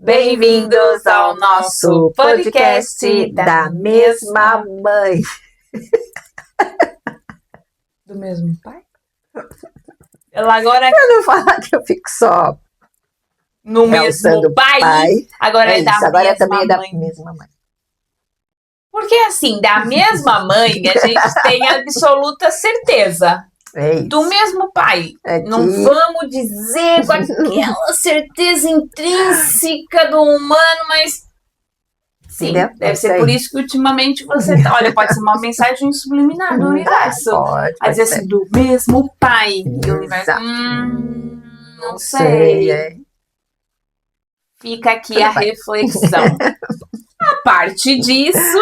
Bem-vindos ao nosso podcast da mesma mãe. Do mesmo pai? Ela agora Eu não falar que eu fico só no mesmo pai. Agora é da isso, agora mesma também é mãe. da mesma mãe. Porque assim, da mesma mãe, a gente tem absoluta certeza. É isso. Do mesmo pai. É que... Não vamos dizer com aquela certeza intrínseca do humano, mas sim, Entendeu? deve ser por isso que ultimamente você tá. Olha, pode ser uma mensagem subliminar do universo. Pode Mas ser. assim, do mesmo pai. E o universo. Exato. Não sei. É. Fica aqui Tudo a bem. reflexão. A parte disso,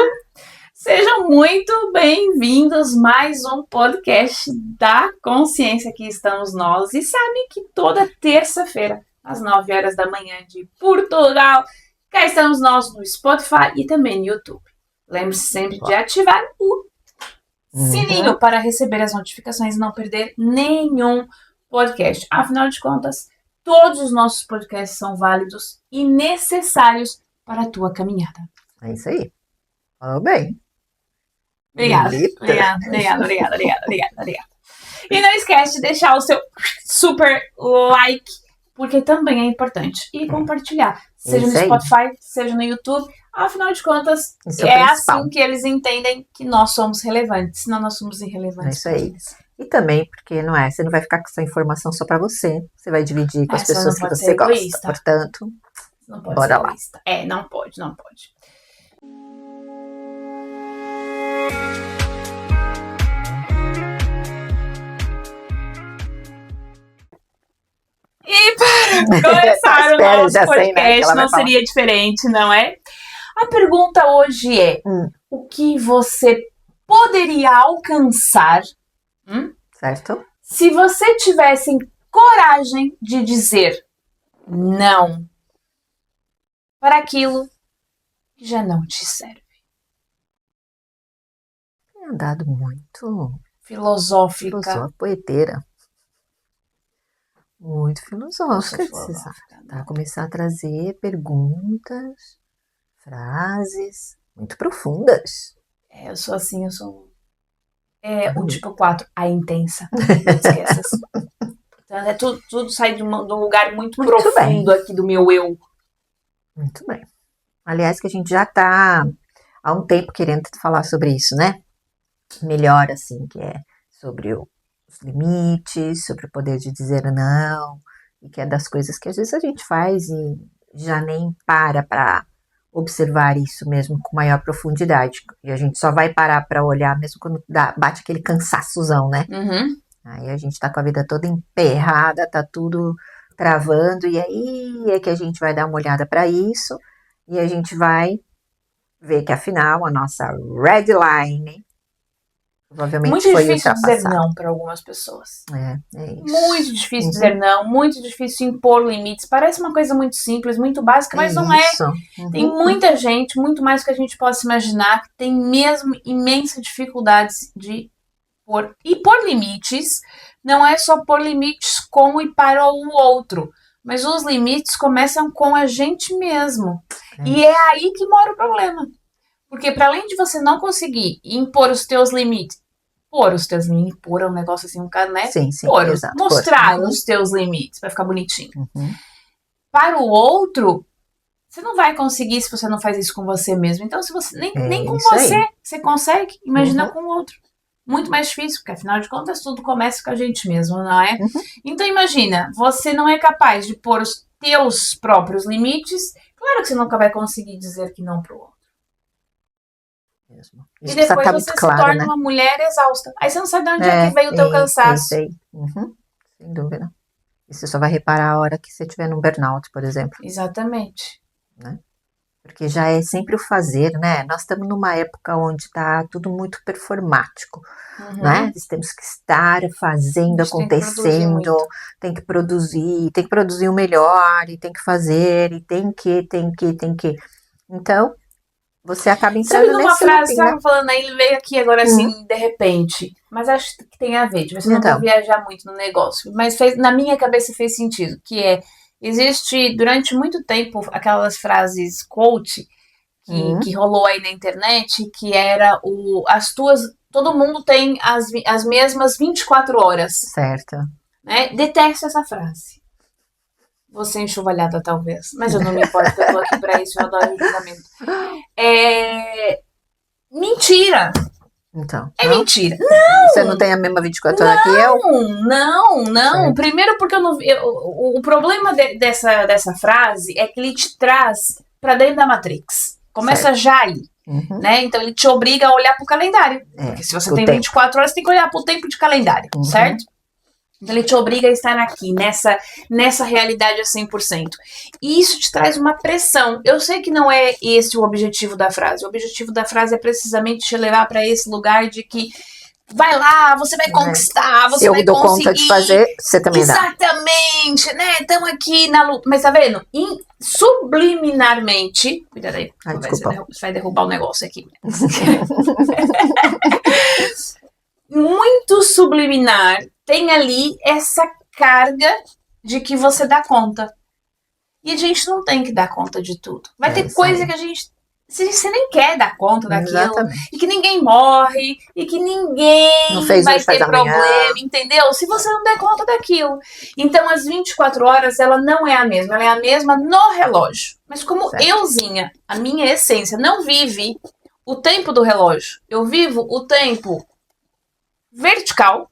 sejam muito bem-vindos a mais um podcast da consciência. Aqui estamos nós. E sabe que toda terça-feira, às 9 horas da manhã de Portugal, cá estamos nós no Spotify e também no YouTube. Lembre-se sempre de ativar o sininho para receber as notificações e não perder nenhum podcast. Afinal de contas, todos os nossos podcasts são válidos e necessários para a tua caminhada. É isso aí. Falou bem. Obrigada. Bonita. Obrigada. E não esquece de deixar o seu super like, porque também é importante. E compartilhar. Seja no Isso aí. Spotify, seja no YouTube. Afinal de contas, Isso é o principal. assim que eles entendem que nós somos relevantes. Senão nós somos irrelevantes. É isso aí. E também, porque você não vai ficar com essa informação só pra você. Você vai dividir com as Você pessoas não que pode você ser gosta. egoísta. Portanto, Não pode bora ser lá. egoísta. Não pode. E para começar o Espera, nosso já sei, né, que podcast, ela vai não falar. seria diferente, não é? A pergunta hoje é: o que você poderia alcançar Certo? se você tivesse coragem de dizer não para aquilo que já não te serve? Tem andado muito Filosófica. poeteira. Muito filosófica. Filosófica, Tá? Começar a trazer perguntas, frases muito profundas. Eu sou assim, eu sou o tipo 4, a intensa. Não esqueça. Então, tudo sai de um lugar muito profundo aqui do meu eu. Muito bem. Aliás, que a gente já tá há um tempo querendo falar sobre isso, né? Melhor, assim, que é sobre os limites, sobre o poder de dizer não, e que é das coisas que às vezes a gente faz e já nem para observar isso mesmo com maior profundidade. E a gente só vai parar para olhar mesmo quando bate aquele cansaçozão, né? Aí a gente tá com a vida toda emperrada, tá tudo travando, e aí é que a gente vai dar uma olhada para isso, e a gente vai ver que afinal a nossa red line provavelmente Muito foi difícil dizer ultrapassada. não para algumas pessoas. É isso. Muito difícil dizer não, muito difícil impor limites. Parece uma coisa muito simples, muito básica, mas não é. Tem muita gente, muito mais do que a gente possa imaginar, que tem mesmo imensas dificuldades de pôr. E pôr limites não é só pôr limites com e para o outro, mas os limites começam com a gente mesmo. E é aí que mora o problema. Porque para além de você não conseguir impor os teus limites, impor é um negócio assim, um bocado, né? Sim, exato. Mostrar os teus limites, vai ficar bonitinho. Para o outro, você não vai conseguir se você não faz isso com você mesmo. Então, se você nem com você consegue, imagina com o outro. Muito mais difícil, porque afinal de contas tudo começa com a gente mesmo, não é? Então imagina, você não é capaz de pôr os teus próprios limites, claro que você nunca vai conseguir dizer que não pro outro. Isso e depois tá você muito claro, se torna né? uma mulher exausta. Aí você não sabe de onde é que veio o teu cansaço. Isso aí. Sem dúvida. E você só vai reparar a hora que você estiver num burnout, por exemplo. Exatamente. Né? Porque já é sempre o fazer, né? Nós estamos numa época onde está tudo muito performático, né? Nós temos que estar fazendo, acontecendo, tem que produzir o melhor, e tem que fazer, e tem que. Então, você acaba entrando nesse nesse frase, looping, estava falando aí, ele veio aqui agora assim, de repente, mas acho que tem a ver, de você não viajar muito no negócio, mas na minha cabeça fez sentido, que é Existe, durante muito tempo, aquelas frases coach que rolou aí na internet, que era todo mundo tem as mesmas 24 horas. Certo. Né? Detesto essa frase. Vou ser enxovalhada, talvez. Mas eu não me importo, eu tô aqui pra isso, eu adoro julgamento. Mentira! Então. É não? mentira. Não! Você não tem a mesma 24 horas que eu? Não. Certo. Primeiro porque o problema dessa frase é que ele te traz pra dentro da Matrix. Começa já aí. Né? Então ele te obriga a olhar pro calendário. Porque se você tem 24 horas, você tem que olhar pro tempo de calendário, certo? Então ele te obriga a estar aqui, nessa realidade a 100%. E isso te traz uma pressão. Eu sei que não é esse o objetivo da frase. O objetivo da frase é precisamente te levar para esse lugar de que vai lá, você vai conquistar, você vai conseguir. Se eu dou conta de fazer, você também dá. Exatamente, né? Estamos aqui na luta. Mas tá vendo? Subliminarmente... Cuidado aí, você vai derrubar o negócio aqui. Muito subliminar, tem ali essa carga de que você dá conta. E a gente não tem que dar conta de tudo. Vai ter coisa que a gente... Você nem quer dar conta daquilo. Exatamente. E que ninguém morre. E que ninguém vai ter problema, entendeu? Se você não der conta daquilo. Então, as 24 horas, ela não é a mesma. Ela é a mesma no relógio. Mas como euzinha, a minha essência, não vive o tempo do relógio. Eu vivo o tempo vertical,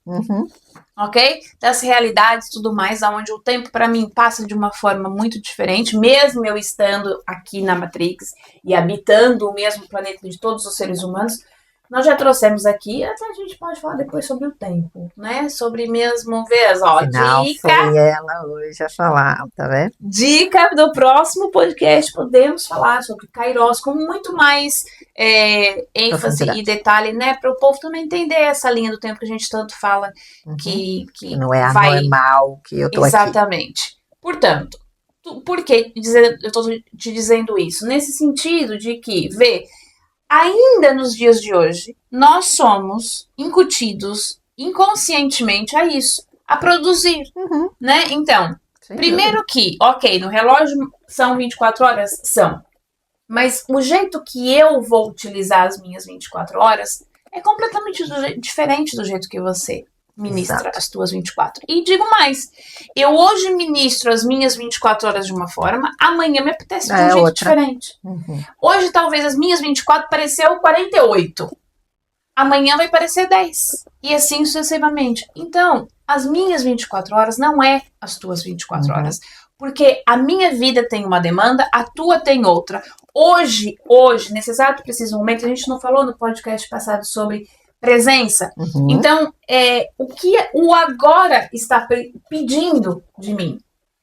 ok? Das realidades e tudo mais, onde o tempo para mim passa de uma forma muito diferente, mesmo eu estando aqui na Matrix e habitando o mesmo planeta de todos os seres humanos. Nós já trouxemos aqui, até a gente pode falar depois sobre o tempo, né? Sobre mesmo vez, ó, Afinal, dica. Foi ela hoje a falar, tá vendo? Dica do próximo podcast, podemos falar sobre Kairos com muito mais ênfase e detalhe, né? Para o povo também entender essa linha do tempo que a gente tanto fala, que não é anormal que eu tô aqui. Exatamente. Portanto, por que eu tô te dizendo isso? Nesse sentido de que, ainda nos dias de hoje, nós somos incutidos inconscientemente a isso, a produzir, né? Então, primeiro que, ok, no relógio são 24 horas? São. Mas o jeito que eu vou utilizar as minhas 24 horas é completamente diferente do jeito que você ministra as tuas 24. E digo mais, eu hoje ministro as minhas 24 horas de uma forma, amanhã me apetece de um jeito diferente. Hoje talvez as minhas 24 pareceu 48. Amanhã vai parecer 10. E assim sucessivamente. Então, as minhas 24 horas não é as tuas 24 horas. Porque a minha vida tem uma demanda, a tua tem outra. Hoje, nesse exato preciso momento, a gente não falou no podcast passado sobre presença. Então, o que o agora está pedindo de mim,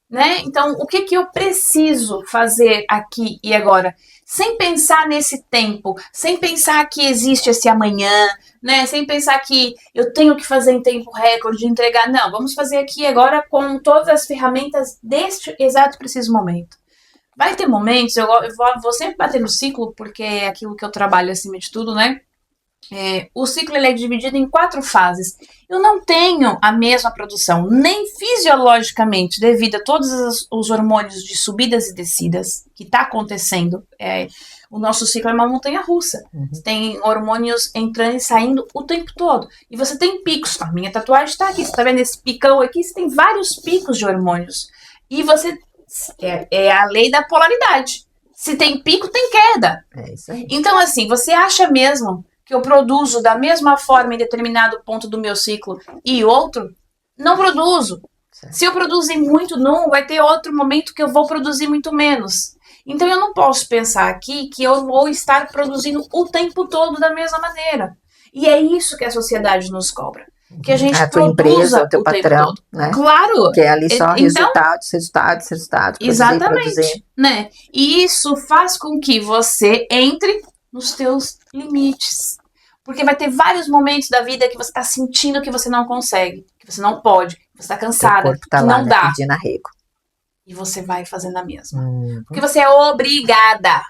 né? Então, o que eu preciso fazer aqui e agora? Sem pensar nesse tempo, sem pensar que existe esse amanhã, né? Sem pensar que eu tenho que fazer em tempo recorde, entregar. Não, vamos fazer aqui agora com todas as ferramentas deste exato preciso momento. Vai ter momentos, eu vou sempre bater no ciclo, porque é aquilo que eu trabalho acima de tudo, né? O ciclo ele é dividido em 4 fases. Eu não tenho a mesma produção, nem fisiologicamente, devido a todos os hormônios de subidas e descidas que está acontecendo. O nosso ciclo é uma montanha-russa. Tem hormônios entrando e saindo o tempo todo. E você tem picos. A minha tatuagem está aqui. Você está vendo esse picão aqui? Você tem vários picos de hormônios. E você... É a lei da polaridade. Se tem pico, tem queda. É isso aí. Então, assim, você acha mesmo que eu produzo da mesma forma em determinado ponto do meu ciclo e outro? Não produzo. Certo. Se eu produzir muito num, vai ter outro momento que eu vou produzir muito menos. Então, eu não posso pensar aqui que eu vou estar produzindo o tempo todo da mesma maneira. E é isso que a sociedade nos cobra. Que a gente produza o teu patrão, né? Claro. Que é ali só resultados. Exatamente, né? E isso faz com que você entre nos teus limites. Porque vai ter vários momentos da vida que você está sentindo que você não consegue, que você não pode, que você está cansada, tá que lá, não dá. Pedindo arrego. E você vai fazendo a mesma. Porque você é obrigada.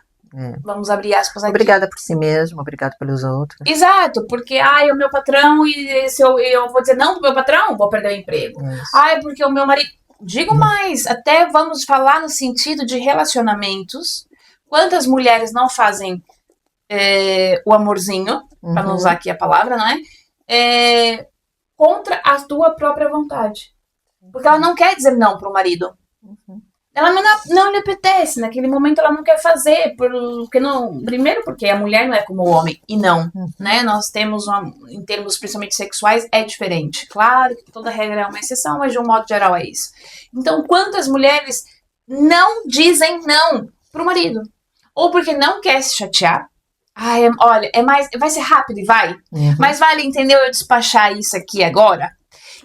Vamos abrir aspas aqui. Obrigada por si mesmo, obrigada pelos outros. Exato, porque o meu patrão, e se eu vou dizer não pro meu patrão, vou perder o emprego. Porque o meu marido... digo mais, até vamos falar no sentido de relacionamentos. Quantas mulheres não fazem o amorzinho, para não usar aqui a palavra, não é? Contra a tua própria vontade. Porque ela não quer dizer não pro marido. Ela não lhe apetece, naquele momento ela não quer fazer, porque não, primeiro porque a mulher não é como o homem, e não, né? Nós temos, em termos principalmente sexuais, é diferente. Claro que toda regra é uma exceção, mas de um modo geral é isso. Então, quantas mulheres não dizem não pro marido? Ou porque não quer se chatear. Olha, vai ser rápido e vai. Mas vale, entendeu, eu despachar isso aqui agora?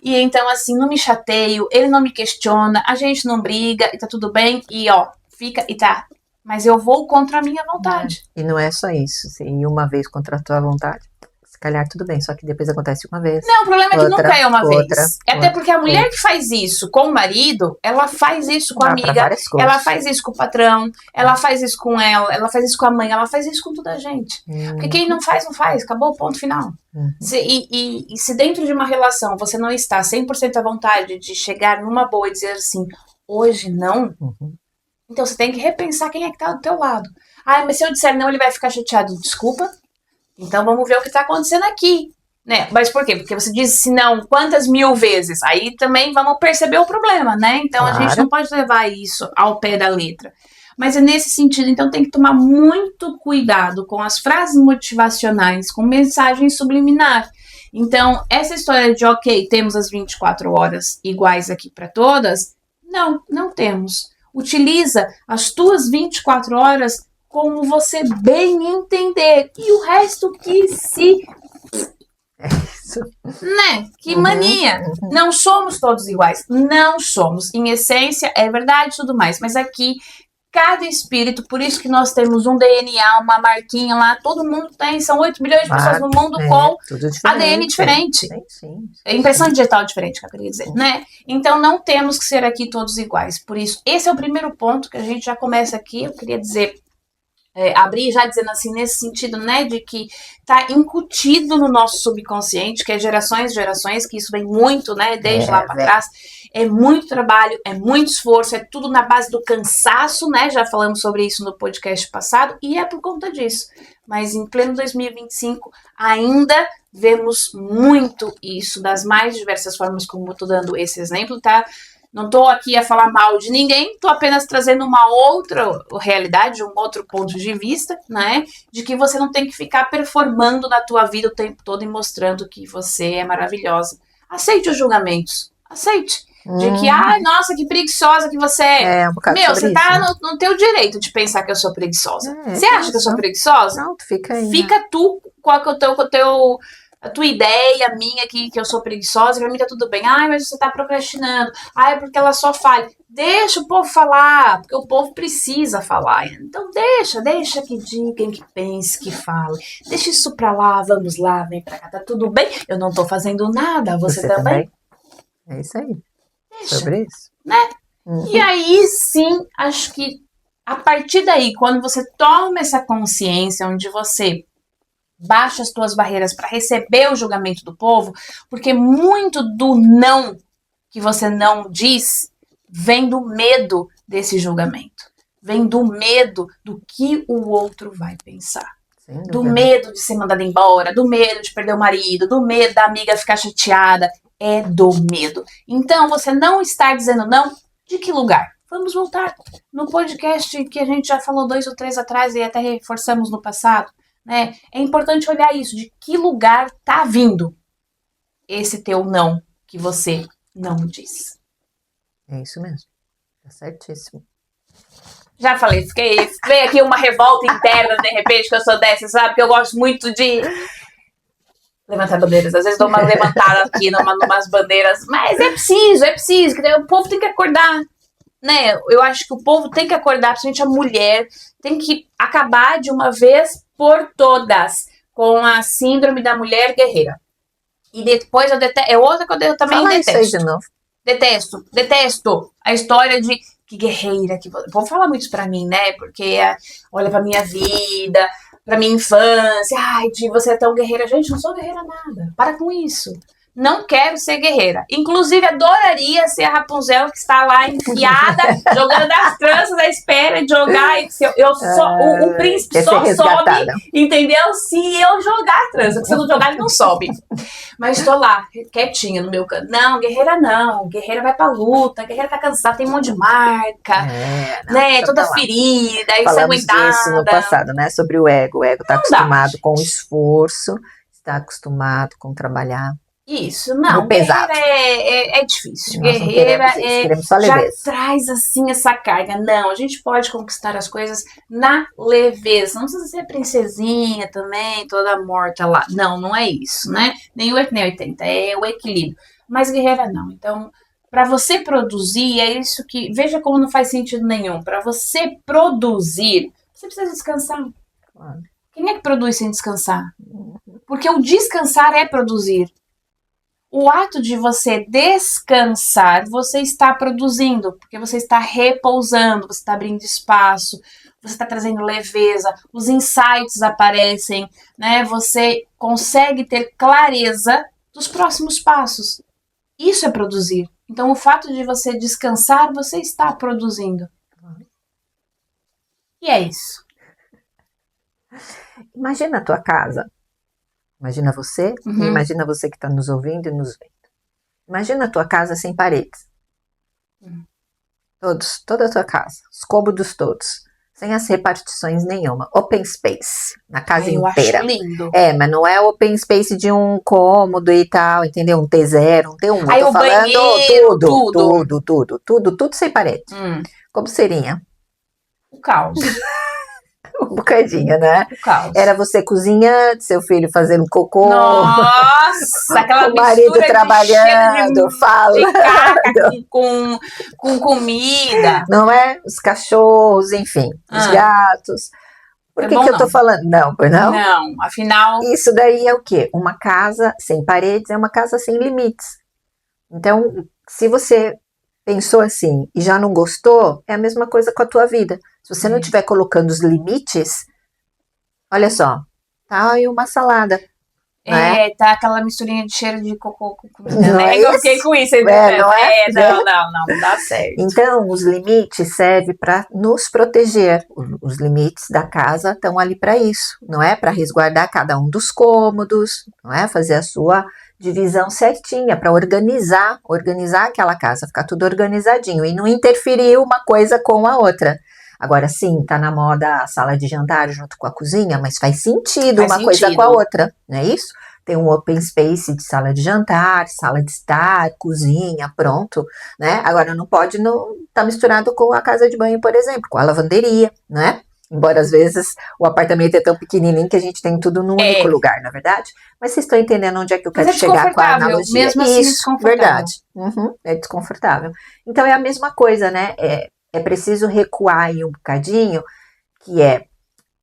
E então, assim, não me chateio, ele não me questiona, a gente não briga, e tá tudo bem, e ó, fica e tá. Mas eu vou contra a minha vontade. E não é só isso, se ir uma vez contra a tua vontade, se calhar tudo bem, só que depois acontece uma vez. Não, o problema é que nunca é uma vez. Até porque a mulher que faz isso com o marido, ela faz isso com a amiga, ela faz isso com o patrão, ela faz isso com ela faz isso com a mãe, ela faz isso com toda a gente. Porque quem não faz, não faz. Acabou o ponto final. Se dentro de uma relação você não está 100% à vontade de chegar numa boa e dizer assim, hoje não, então você tem que repensar quem é que está do teu lado. Mas se eu disser não, ele vai ficar chateado. Desculpa. Então vamos ver o que está acontecendo aqui, né? Mas por quê? Porque você diz se não quantas mil vezes, aí também vamos perceber o problema, né? Então a gente não pode levar isso ao pé da letra. Mas é nesse sentido, então tem que tomar muito cuidado com as frases motivacionais, com mensagem subliminar. Então, essa história de, ok, temos as 24 horas iguais aqui para todas, não temos. Utiliza as tuas 24 horas como você bem entender. E o resto que se... Né? Que mania! Não somos todos iguais. Não somos. Em essência, é verdade e tudo mais. Mas aqui, cada espírito, por isso que nós temos um DNA, uma marquinha lá, todo mundo tem, são 8 bilhões de pessoas no mundo com ADN diferente. Sim. Impressão digital diferente, que eu queria dizer, né? Então não temos que ser aqui todos iguais. Por isso, esse é o primeiro ponto que a gente já começa aqui. Eu queria dizer, abrir já dizendo assim, nesse sentido, né, de que tá incutido no nosso subconsciente, que é gerações, que isso vem muito, né, desde lá para trás. É muito trabalho, é muito esforço, é tudo na base do cansaço, né? Já falamos sobre isso no podcast passado, e é por conta disso. Mas em pleno 2025, ainda vemos muito isso, das mais diversas formas, como eu tô dando esse exemplo, tá? Não tô aqui a falar mal de ninguém, tô apenas trazendo uma outra realidade, um outro ponto de vista, né? De que você não tem que ficar performando na tua vida o tempo todo e mostrando que você é maravilhosa. Aceite os julgamentos, aceite. De que, nossa, que preguiçosa que você é. Meu, você tá no teu direito de pensar que eu sou preguiçosa. Você acha que eu sou preguiçosa? Não, tu fica aí. Fica tu com a tua ideia minha que eu sou preguiçosa, pra mim tá tudo bem. Mas você tá procrastinando. É porque ela só falha. Deixa o povo falar, porque o povo precisa falar. Então deixa que digam, que pense, que fale. Deixa isso pra lá, vamos lá, vem pra cá, tá tudo bem? Eu não tô fazendo nada, você também? É isso aí. Sobre isso, né? E aí sim, acho que a partir daí, quando você toma essa consciência, onde você baixa as tuas barreiras para receber o julgamento do povo, porque muito do não que você não diz vem do medo desse julgamento, vem do medo do que o outro vai pensar. Do medo de ser mandada embora, do medo de perder o marido, do medo da amiga ficar chateada. É do medo. Então, você não está dizendo não, de que lugar? Vamos voltar no podcast que a gente já falou 2 ou 3 atrás e até reforçamos no passado, né? É importante olhar isso, de que lugar tá vindo esse teu não que você não diz. É isso mesmo. Tá certíssimo. Já falei, veio aqui uma revolta interna, de repente, que eu sou dessa, sabe? Que eu gosto muito de levantar bandeiras. Às vezes dou uma levantada aqui, numas bandeiras. Mas é preciso. Que o povo tem que acordar, né? Eu acho que o povo tem que acordar, principalmente a mulher, tem que acabar de uma vez por todas com a síndrome da mulher guerreira. E depois é outra que eu também detesto. Isso aí de novo. Detesto a história de que guerreira. O povo fala muito isso pra mim, né? Porque olha pra minha vida, pra minha infância, de você é tão guerreira. Gente, não sou guerreira nada. Para com isso. Não quero ser guerreira. Inclusive, adoraria ser a Rapunzel que está lá enfiada, jogando as tranças à espera de jogar. O príncipe só sobe, entendeu? Se eu jogar a trança. Porque se eu não jogar, ele não sobe. Mas estou lá, quietinha no meu canto. Não, guerreira não. Guerreira vai pra luta. Guerreira tá cansada, tem um monte de marca. Né? Toda ferida, ensanguentada. Falamos disso no passado, né? Sobre o ego. O ego tá acostumado com o esforço, está acostumado com trabalhar. Isso, não, guerreira é difícil. Nós guerreira já traz assim essa carga. Não, a gente pode conquistar as coisas na leveza. Não precisa ser princesinha também, toda morta lá. Não, não é isso, né? Nem 8 nem 80, é o equilíbrio. Mas guerreira não. Então, para você produzir, é isso que... Veja como não faz sentido nenhum. Para você produzir, você precisa descansar. Claro. Quem é que produz sem descansar? Porque o descansar é produzir. O ato de você descansar, você está produzindo, porque você está repousando, você está abrindo espaço, você está trazendo leveza, os insights aparecem, né? Você consegue ter clareza dos próximos passos. Isso é produzir. Então, o fato de você descansar, você está produzindo. E é isso. Imagina a tua casa. Imagina você, e imagina você que está nos ouvindo e nos vendo. Imagina a tua casa sem paredes. Toda a tua casa, os cômodos todos, sem as repartições nenhuma. Open space, na casa inteira. Eu acho lindo. Mas não é open space de um cômodo e tal, entendeu? Um T0, um T1. Aí eu tô falando banheiro, tudo sem parede. Como seria? O caos. Um bocadinho, né? O caos. Era você cozinhando, seu filho fazendo cocô. Nossa, aquela o marido trabalhando, falando. De caca com comida. Não é? Os cachorros, enfim, os gatos. Por que eu tô falando? Não, pois não? Não, afinal... Isso daí é o quê? Uma casa sem paredes é uma casa sem limites. Então, se você pensou assim e já não gostou, é a mesma coisa com a tua vida. Se você não estiver colocando os limites, olha só, tá aí uma salada. Tá aquela misturinha de cheiro de cocô com comida, né? Eu fiquei com isso. Não dá certo. Então, os limites servem para nos proteger. Os limites da casa estão ali para isso, não é? Para resguardar cada um dos cômodos, não é? Fazer a sua divisão certinha, para organizar aquela casa, ficar tudo organizadinho e não interferir uma coisa com a outra. Agora sim, tá na moda a sala de jantar junto com a cozinha, mas faz sentido coisa com a outra, não é isso? Tem um open space de sala de jantar, sala de estar, cozinha, pronto, né? Agora não pode tá misturado com a casa de banho, por exemplo, com a lavanderia, né? Embora às vezes o apartamento é tão pequenininho que a gente tem tudo num único lugar, na verdade. Mas vocês estão entendendo onde é que eu quero chegar com a analogia? Mesmo assim, isso, verdade. É desconfortável. Então é a mesma coisa, né? É preciso recuar aí um bocadinho, que é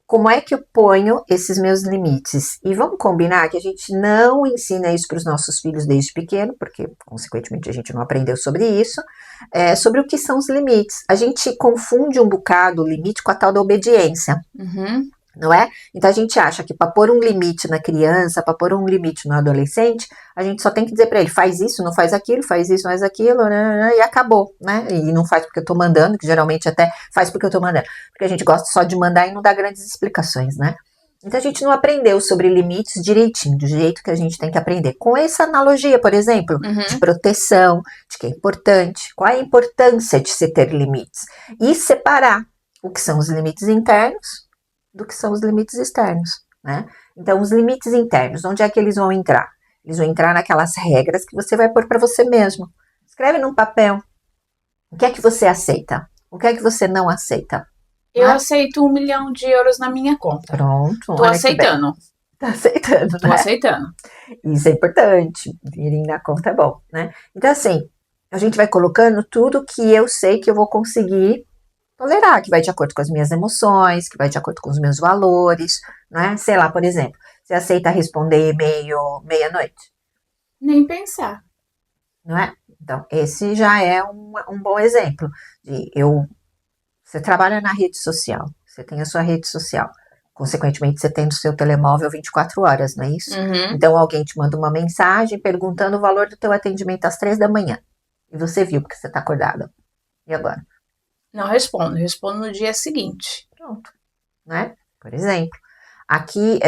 como é que eu ponho esses meus limites? E vamos combinar que a gente não ensina isso para os nossos filhos desde pequeno, porque, consequentemente, a gente não aprendeu sobre isso, sobre o que são os limites. A gente confunde um bocado o limite com a tal da obediência. Não é? Então a gente acha que para pôr um limite na criança, para pôr um limite no adolescente, a gente só tem que dizer para ele, faz isso, não faz aquilo, faz isso, faz aquilo, né? E acabou, né? E não faz porque eu tô mandando, que geralmente até faz porque eu tô mandando, porque a gente gosta só de mandar e não dá grandes explicações, né? Então a gente não aprendeu sobre limites direitinho, do jeito que a gente tem que aprender. Com essa analogia, por exemplo, de proteção, de que é importante, qual é a importância de se ter limites e separar o que são os limites internos do que são os limites externos, né? Então, os limites internos, onde é que eles vão entrar? Eles vão entrar naquelas regras que você vai pôr para você mesmo. Escreve num papel. O que é que você aceita? O que é que você não aceita? Eu aceito 1 milhão de euros na minha conta. Pronto. Tô aceitando. Tá aceitando, Tô aceitando. Isso é importante. Dinheirinho na conta é bom, né? Então, assim, a gente vai colocando tudo que eu sei que eu vou conseguir tolerar, que vai de acordo com as minhas emoções, que vai de acordo com os meus valores, né? Sei lá, por exemplo, você aceita responder e-mail meia-noite? Nem pensar. Não é? Então, esse já é um bom exemplo. Você trabalha na rede social, você tem a sua rede social. consequentemente você tem no seu telemóvel 24 horas, não é isso? Uhum. Então alguém te manda uma mensagem perguntando o valor do teu atendimento às 3 da manhã. E você viu porque você está acordada. E agora? Não respondo, respondo no dia seguinte. Pronto, né? Por exemplo, aqui,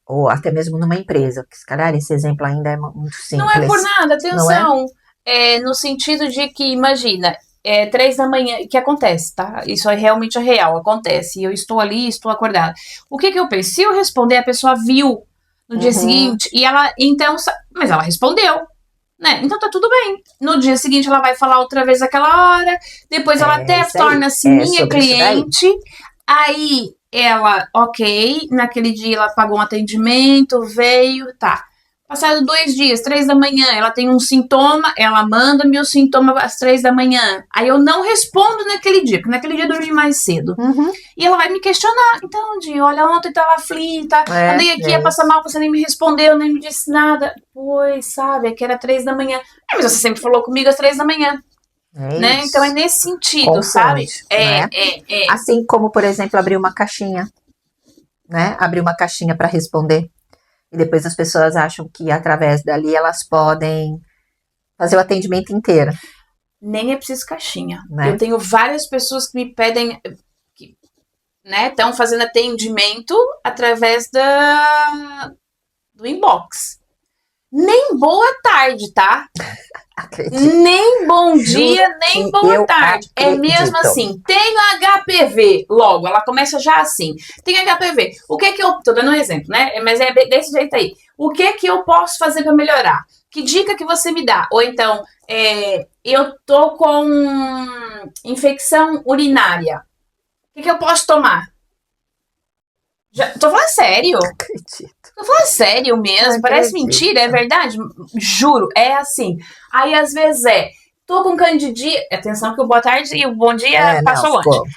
ou até mesmo numa empresa, porque se calhar esse exemplo ainda é muito simples. Não é por nada, Não é? atenção. No sentido de que, imagina, 3 da manhã, que acontece, tá? Isso é realmente real, acontece. E eu estou ali, estou acordada. O que eu penso? Se eu responder, a pessoa viu no dia seguinte, e ela, então, mas ela respondeu, né? Então tá tudo bem. No dia seguinte ela vai falar outra vez aquela hora, depois ela até torna-se minha cliente, aí ela, ok, naquele dia ela pagou um atendimento, veio, tá. Passado 2 dias, 3 da manhã, ela tem um sintoma, ela manda-me o sintoma às 3 da manhã. Aí eu não respondo naquele dia, porque naquele dia eu dormi mais cedo. E ela vai me questionar. Então, Di, olha, ontem tava aflita, andei aqui, ia passar mal, você nem me respondeu, nem me disse nada. Pois, sabe, é que era 3 da manhã. Mas você sempre falou comigo às 3 da manhã. Né? Então é nesse sentido, Confunde, sabe? né? Assim como, por exemplo, abrir uma caixinha, né? Abrir uma caixinha para responder. E depois as pessoas acham que através dali elas podem fazer o atendimento inteiro. Nem é preciso caixinha. Né? Eu tenho várias pessoas que me pedem, que, né, estão fazendo atendimento através do inbox. Nem boa tarde, tá? Acredito. Nem bom dia, nem boa tarde. É mesmo assim. Tenho HPV. Logo, ela começa já assim. Tenho HPV. O que eu... Tô dando um exemplo, né? Mas é desse jeito aí. O que eu posso fazer para melhorar? Que dica que você me dá? Ou então, eu tô com infecção urinária. O que eu posso tomar? Tô falando sério. Acredito. Tô falando sério mesmo, parece mentira, é verdade? Juro, é assim. Aí às vezes tô com candidíase, atenção que o boa tarde e o bom dia passou longe.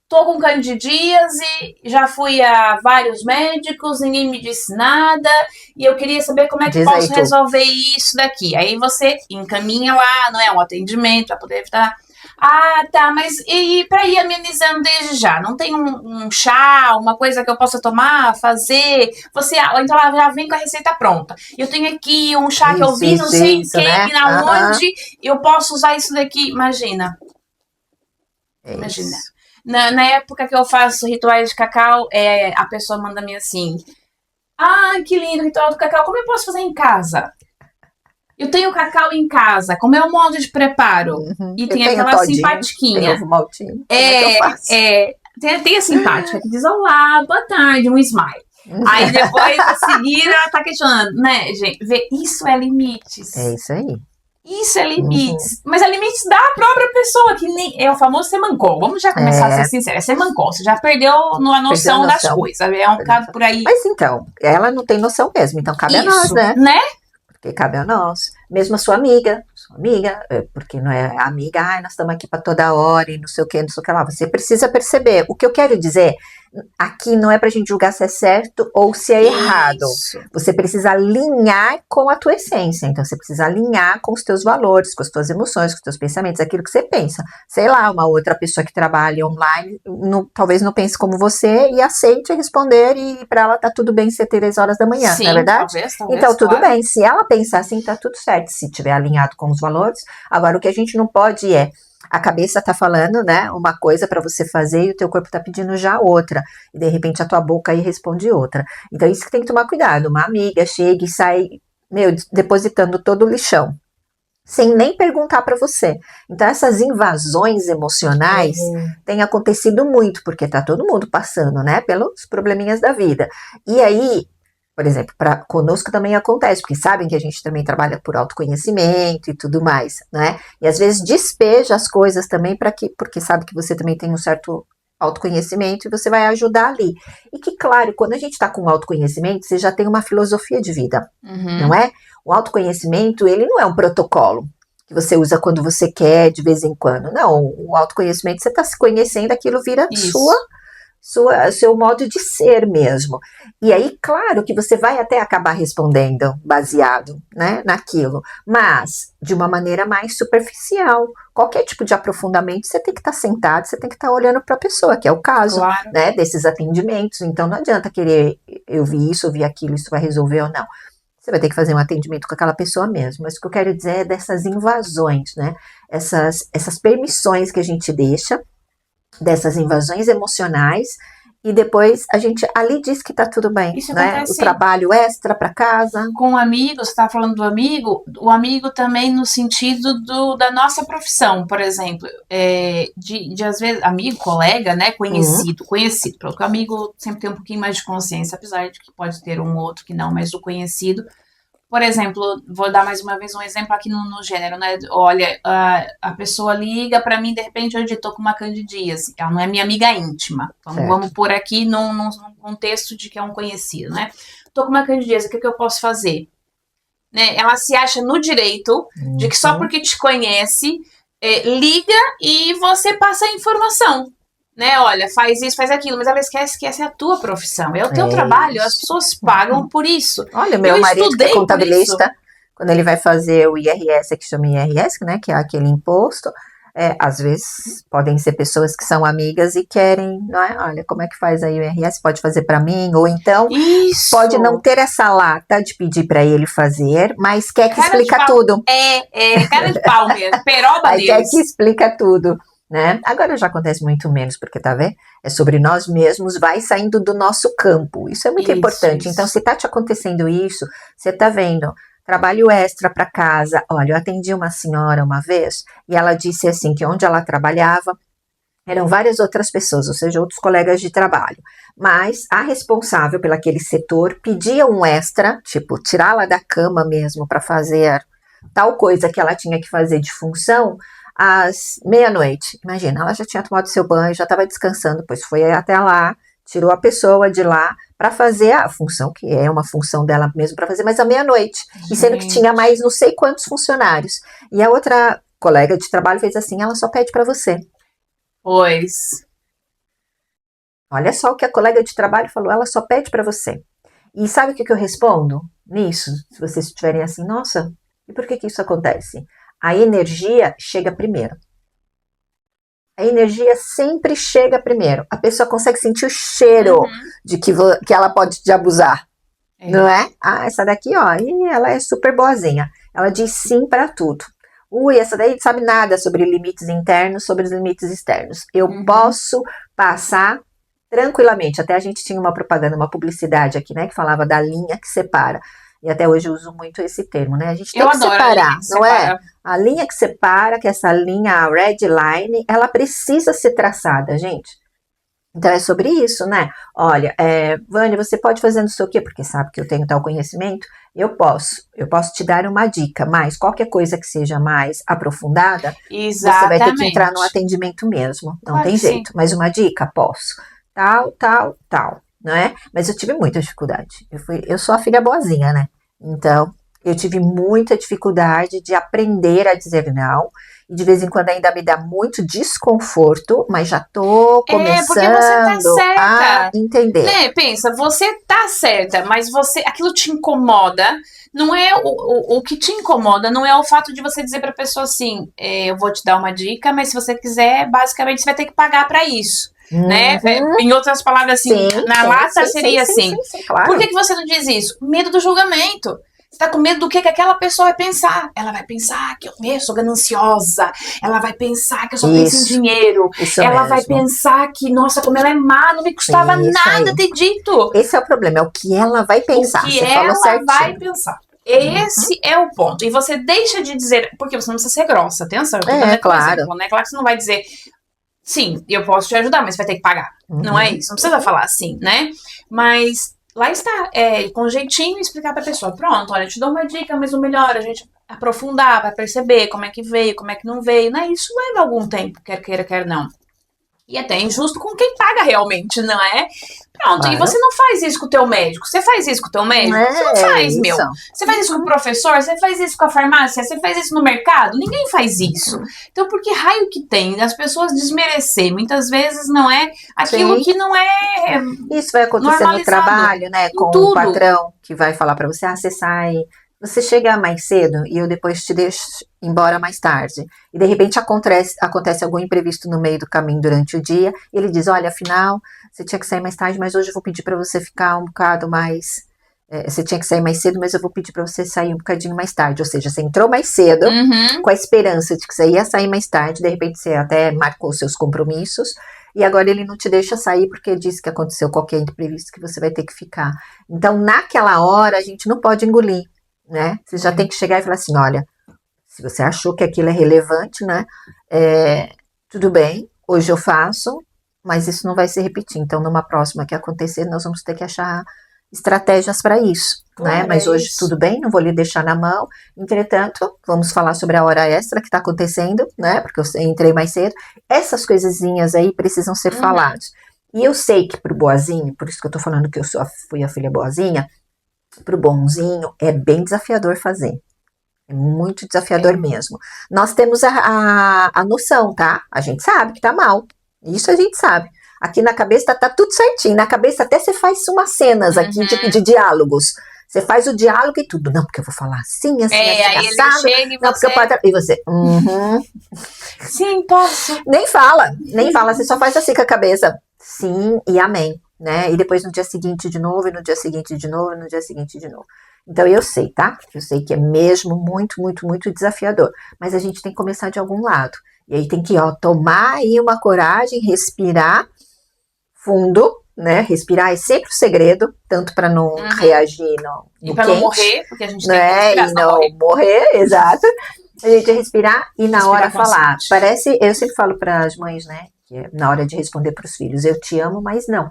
Tô com candidíase, já fui a vários médicos, ninguém me disse nada, e eu queria saber como é que posso resolver isso daqui. Aí você encaminha lá, não é? Um atendimento para poder evitar. Ah, tá, mas e para ir amenizando desde já? Não tem um chá, uma coisa que eu possa tomar, fazer? Então ela já vem com a receita pronta. Eu tenho aqui um chá que eu vi, não sei quem, né? Aonde, eu posso usar isso daqui. Imagina. Imagina. Na época que eu faço rituais de cacau, a pessoa manda-me assim: ah, que lindo ritual do cacau, como eu posso fazer em casa? Eu tenho cacau em casa, como é o modo de preparo? E tem aquela simpatiquinha. Tem a simpática que diz: olá, boa tarde, um smile. Aí depois, a seguir, ela tá questionando, né, gente? Isso é limites. É isso aí. Isso é limites. Mas é limites da própria pessoa, que nem é o famoso ser mancol. Vamos já começar a ser sincera. É ser mancol. Você já perdeu a noção das coisas. É um bocado por aí. Mas então, ela não tem noção mesmo. Então cabe a nós, né? Porque cabe a nós. Mesmo a sua amiga, porque não é amiga, nós estamos aqui para toda hora e não sei o que lá. Você precisa perceber. O que eu quero dizer, aqui não é pra gente julgar se é certo ou se é errado. Você precisa alinhar com a tua essência. Então, você precisa alinhar com os teus valores, com as tuas emoções, com os teus pensamentos, aquilo que você pensa. Sei lá, uma outra pessoa que trabalha online, talvez não pense como você e aceite responder e pra ela tá tudo bem ser 3 horas da manhã, não é verdade? Talvez, então, tudo bem. Se ela pensar assim, tá tudo certo. Se tiver alinhado com os valores. Agora, o que a gente não pode a cabeça tá falando, né, uma coisa para você fazer e o teu corpo tá pedindo já outra. E de repente a tua boca aí responde outra. Então isso que tem que tomar cuidado. Uma amiga chega e sai, depositando todo o lixão, sem nem perguntar para você. Então essas invasões emocionais têm acontecido muito, porque tá todo mundo passando, né, pelos probleminhas da vida. E aí, por exemplo, conosco também acontece, porque sabem que a gente também trabalha por autoconhecimento e tudo mais, né? E às vezes despeja as coisas também porque sabe que você também tem um certo autoconhecimento e você vai ajudar ali. E que, claro, quando a gente está com autoconhecimento, você já tem uma filosofia de vida, não é? O autoconhecimento, ele não é um protocolo que você usa quando você quer, de vez em quando. Não, o autoconhecimento, você está se conhecendo, aquilo vira seu modo de ser mesmo. E aí, claro que você vai até acabar respondendo baseado, né, naquilo, mas de uma maneira mais superficial. Qualquer tipo de aprofundamento, você tem que estar sentado, você tem que estar olhando para a pessoa, que é o caso, Claro. né, desses atendimentos. Então, não adianta querer, eu vi isso, eu vi aquilo, isso vai resolver ou não. Você vai ter que fazer um atendimento com aquela pessoa mesmo. Mas o que eu quero dizer é dessas invasões, né, essas permissões que a gente deixa, dessas invasões emocionais, e depois a gente ali diz que tá tudo bem, Isso né? acontece O trabalho extra para casa. com amigos, você tá falando do amigo, o amigo também no sentido da nossa profissão, por exemplo, de às vezes, amigo, colega, né, conhecido, porque o amigo sempre tem um pouquinho mais de consciência, apesar de que pode ter um outro que não, mas o conhecido. Por exemplo, vou dar mais uma vez um exemplo aqui no gênero, né? Olha, a pessoa liga pra mim, de repente, eu tô com uma candidíase. Ela não é minha amiga íntima. Vamos pôr aqui num contexto de que é um conhecido, né? Tô com uma candidíase, o que eu posso fazer? Né? Ela se acha no direito de que só porque te conhece, liga e você passa a informação. Né, olha, faz isso, faz aquilo, mas ela esquece que essa é a tua profissão, é o teu trabalho, as pessoas pagam por isso. Olha, o meu marido que é contabilista, quando ele vai fazer o IRS, que chama IRS, né, que é aquele imposto, às vezes podem ser pessoas que são amigas e querem, não é? Olha, como é que faz aí o IRS? Pode fazer para mim? Ou então pode não ter essa lata de pedir para ele fazer, mas quer que explica tudo. Cara de pau mesmo, peroba deles. Quer que explica tudo. Né? Agora já acontece muito menos, porque tá vendo? É sobre nós mesmos, vai saindo do nosso campo. Isso é muito importante. Então, se tá te acontecendo isso, você tá vendo trabalho extra para casa. Olha, eu atendi uma senhora uma vez e ela disse assim que onde ela trabalhava eram várias outras pessoas, ou seja, outros colegas de trabalho. Mas a responsável pelo aquele setor pedia um extra, tipo, tirá-la da cama mesmo para fazer tal coisa que ela tinha que fazer de função, às meia-noite. Imagina, ela já tinha tomado seu banho, já estava descansando, pois foi até lá, tirou a pessoa de lá para fazer a função, que é uma função dela mesmo para fazer, mas à meia-noite. E sendo que tinha mais não sei quantos funcionários. E a outra colega de trabalho fez assim, ela só pede para você. Pois. Olha só o que a colega de trabalho falou, ela só pede para você. E sabe o que eu respondo nisso? Se vocês estiverem assim, nossa, e por que isso acontece? A energia chega primeiro. A energia sempre chega primeiro. A pessoa consegue sentir o cheiro de que ela pode te abusar. Não é? Ah, essa daqui, ó, e ela é super boazinha. Ela diz sim para tudo. Ui, essa daí não sabe nada sobre limites internos, sobre os limites externos. Eu posso passar tranquilamente. Até a gente tinha uma propaganda, uma publicidade aqui, né, que falava da linha que separa. E até hoje eu uso muito esse termo, né? A gente tem que separar, não é? A linha que separa, que é essa linha, a red line, ela precisa ser traçada, gente. Então é sobre isso, né? Olha, Vânia, você pode fazer não sei o quê, porque sabe que eu tenho tal conhecimento. Eu posso te dar uma dica, mas qualquer coisa que seja mais aprofundada, você vai ter que entrar no atendimento mesmo. Não tem jeito, mas uma dica, posso. Tal, não é? Mas eu tive muita dificuldade. Eu sou a filha boazinha, né? Então, eu tive muita dificuldade de aprender a dizer não. E de vez em quando ainda me dá muito desconforto, mas já tô começando porque você tá certa. A entender. Né? Pensa, você tá certa, mas aquilo te incomoda. Não é o que te incomoda, não é o fato de você dizer pra pessoa assim, eu vou te dar uma dica, mas se você quiser, basicamente você vai ter que pagar pra isso. Né? Em outras palavras, assim, na lata seria assim. Claro. Por que você não diz isso? Medo do julgamento. Você tá com medo do que aquela pessoa vai pensar. Ela vai pensar que eu sou gananciosa. Ela vai pensar que eu só penso em dinheiro. Ela vai pensar que, nossa, como ela é má, não me custava nada ter dito. Esse é o problema, é o que ela vai pensar. O que ela vai pensar. Esse é o ponto. E você deixa de dizer, porque você não precisa ser grossa, atenção. Claro. Exemplo, né? Claro que você não vai dizer, sim, eu posso te ajudar, mas você vai ter que pagar. Não é isso, não precisa falar assim, né? Mas lá está, com jeitinho explicar pra pessoa, pronto, olha, eu te dou uma dica, mas o melhor, a gente aprofundar, vai perceber como é que veio, como é que não veio, né? Isso leva algum tempo, quer queira, quer não. E até injusto com quem paga realmente, não é? Pronto, Claro. e você não faz isso com o teu médico. Você faz isso com o teu médico? Você não faz, isso. meu. Você faz isso com o professor? Você faz isso com a farmácia? Você faz isso no mercado? Ninguém faz isso. Então, por que raio que tem as pessoas desmerecer? Muitas vezes não é aquilo Sim. que não é Isso vai acontecer no normalizado. trabalho, né? Com tudo. o patrão que vai falar pra você, você sai, você chega mais cedo e eu depois te deixo embora mais tarde. E de repente acontece algum imprevisto no meio do caminho durante o dia, e ele diz, olha, afinal, você tinha que sair mais tarde, mas hoje eu vou pedir pra você ficar um bocado mais... você tinha que sair mais cedo, mas eu vou pedir pra você sair um bocadinho mais tarde. Ou seja, você entrou mais cedo, com a esperança de que você ia sair mais tarde, de repente você até marcou seus compromissos, e agora ele não te deixa sair porque disse que aconteceu qualquer imprevisto que você vai ter que ficar. Então, naquela hora, a gente não pode engolir, né? Você já tem que chegar e falar assim, olha, se você achou que aquilo é relevante, né? Tudo bem, hoje eu faço, mas isso não vai se repetir. Então, numa próxima que acontecer, nós vamos ter que achar estratégias para isso, Claro, né? Mas hoje isso. tudo bem, não vou lhe deixar na mão. Entretanto, vamos falar sobre a hora extra que está acontecendo, né? Porque eu entrei mais cedo. Essas coisinhas aí precisam ser faladas. E eu sei que pro boazinho, por isso que eu tô falando que eu fui a filha boazinha, pro bonzinho é bem desafiador fazer. É muito desafiador mesmo. Nós temos a noção, tá? A gente sabe que tá mal. Isso a gente sabe. Aqui na cabeça tá tudo certinho. Na cabeça até você faz umas cenas aqui de diálogos. Você faz o diálogo e tudo. Não, porque eu vou falar assim, assim, assim, aí assado. ele chega e não, você... porque e você... Sim, posso. Nem fala. Você só faz assim com a cabeça. Sim e amém, né? E depois no dia seguinte de novo, e no dia seguinte de novo, e no dia seguinte de novo. Então eu sei, tá? Eu sei que é mesmo muito, muito, muito desafiador. Mas a gente tem que começar de algum lado. E aí tem que, tomar aí uma coragem, respirar fundo, né? Respirar é sempre o segredo, tanto para não reagir no e para não morrer, porque a gente tem né? que respirar, E não morrer, exato. A gente respirar e na hora falar. Parece, eu sempre falo para as mães, né? Que é na hora de responder para os filhos, eu te amo, mas não.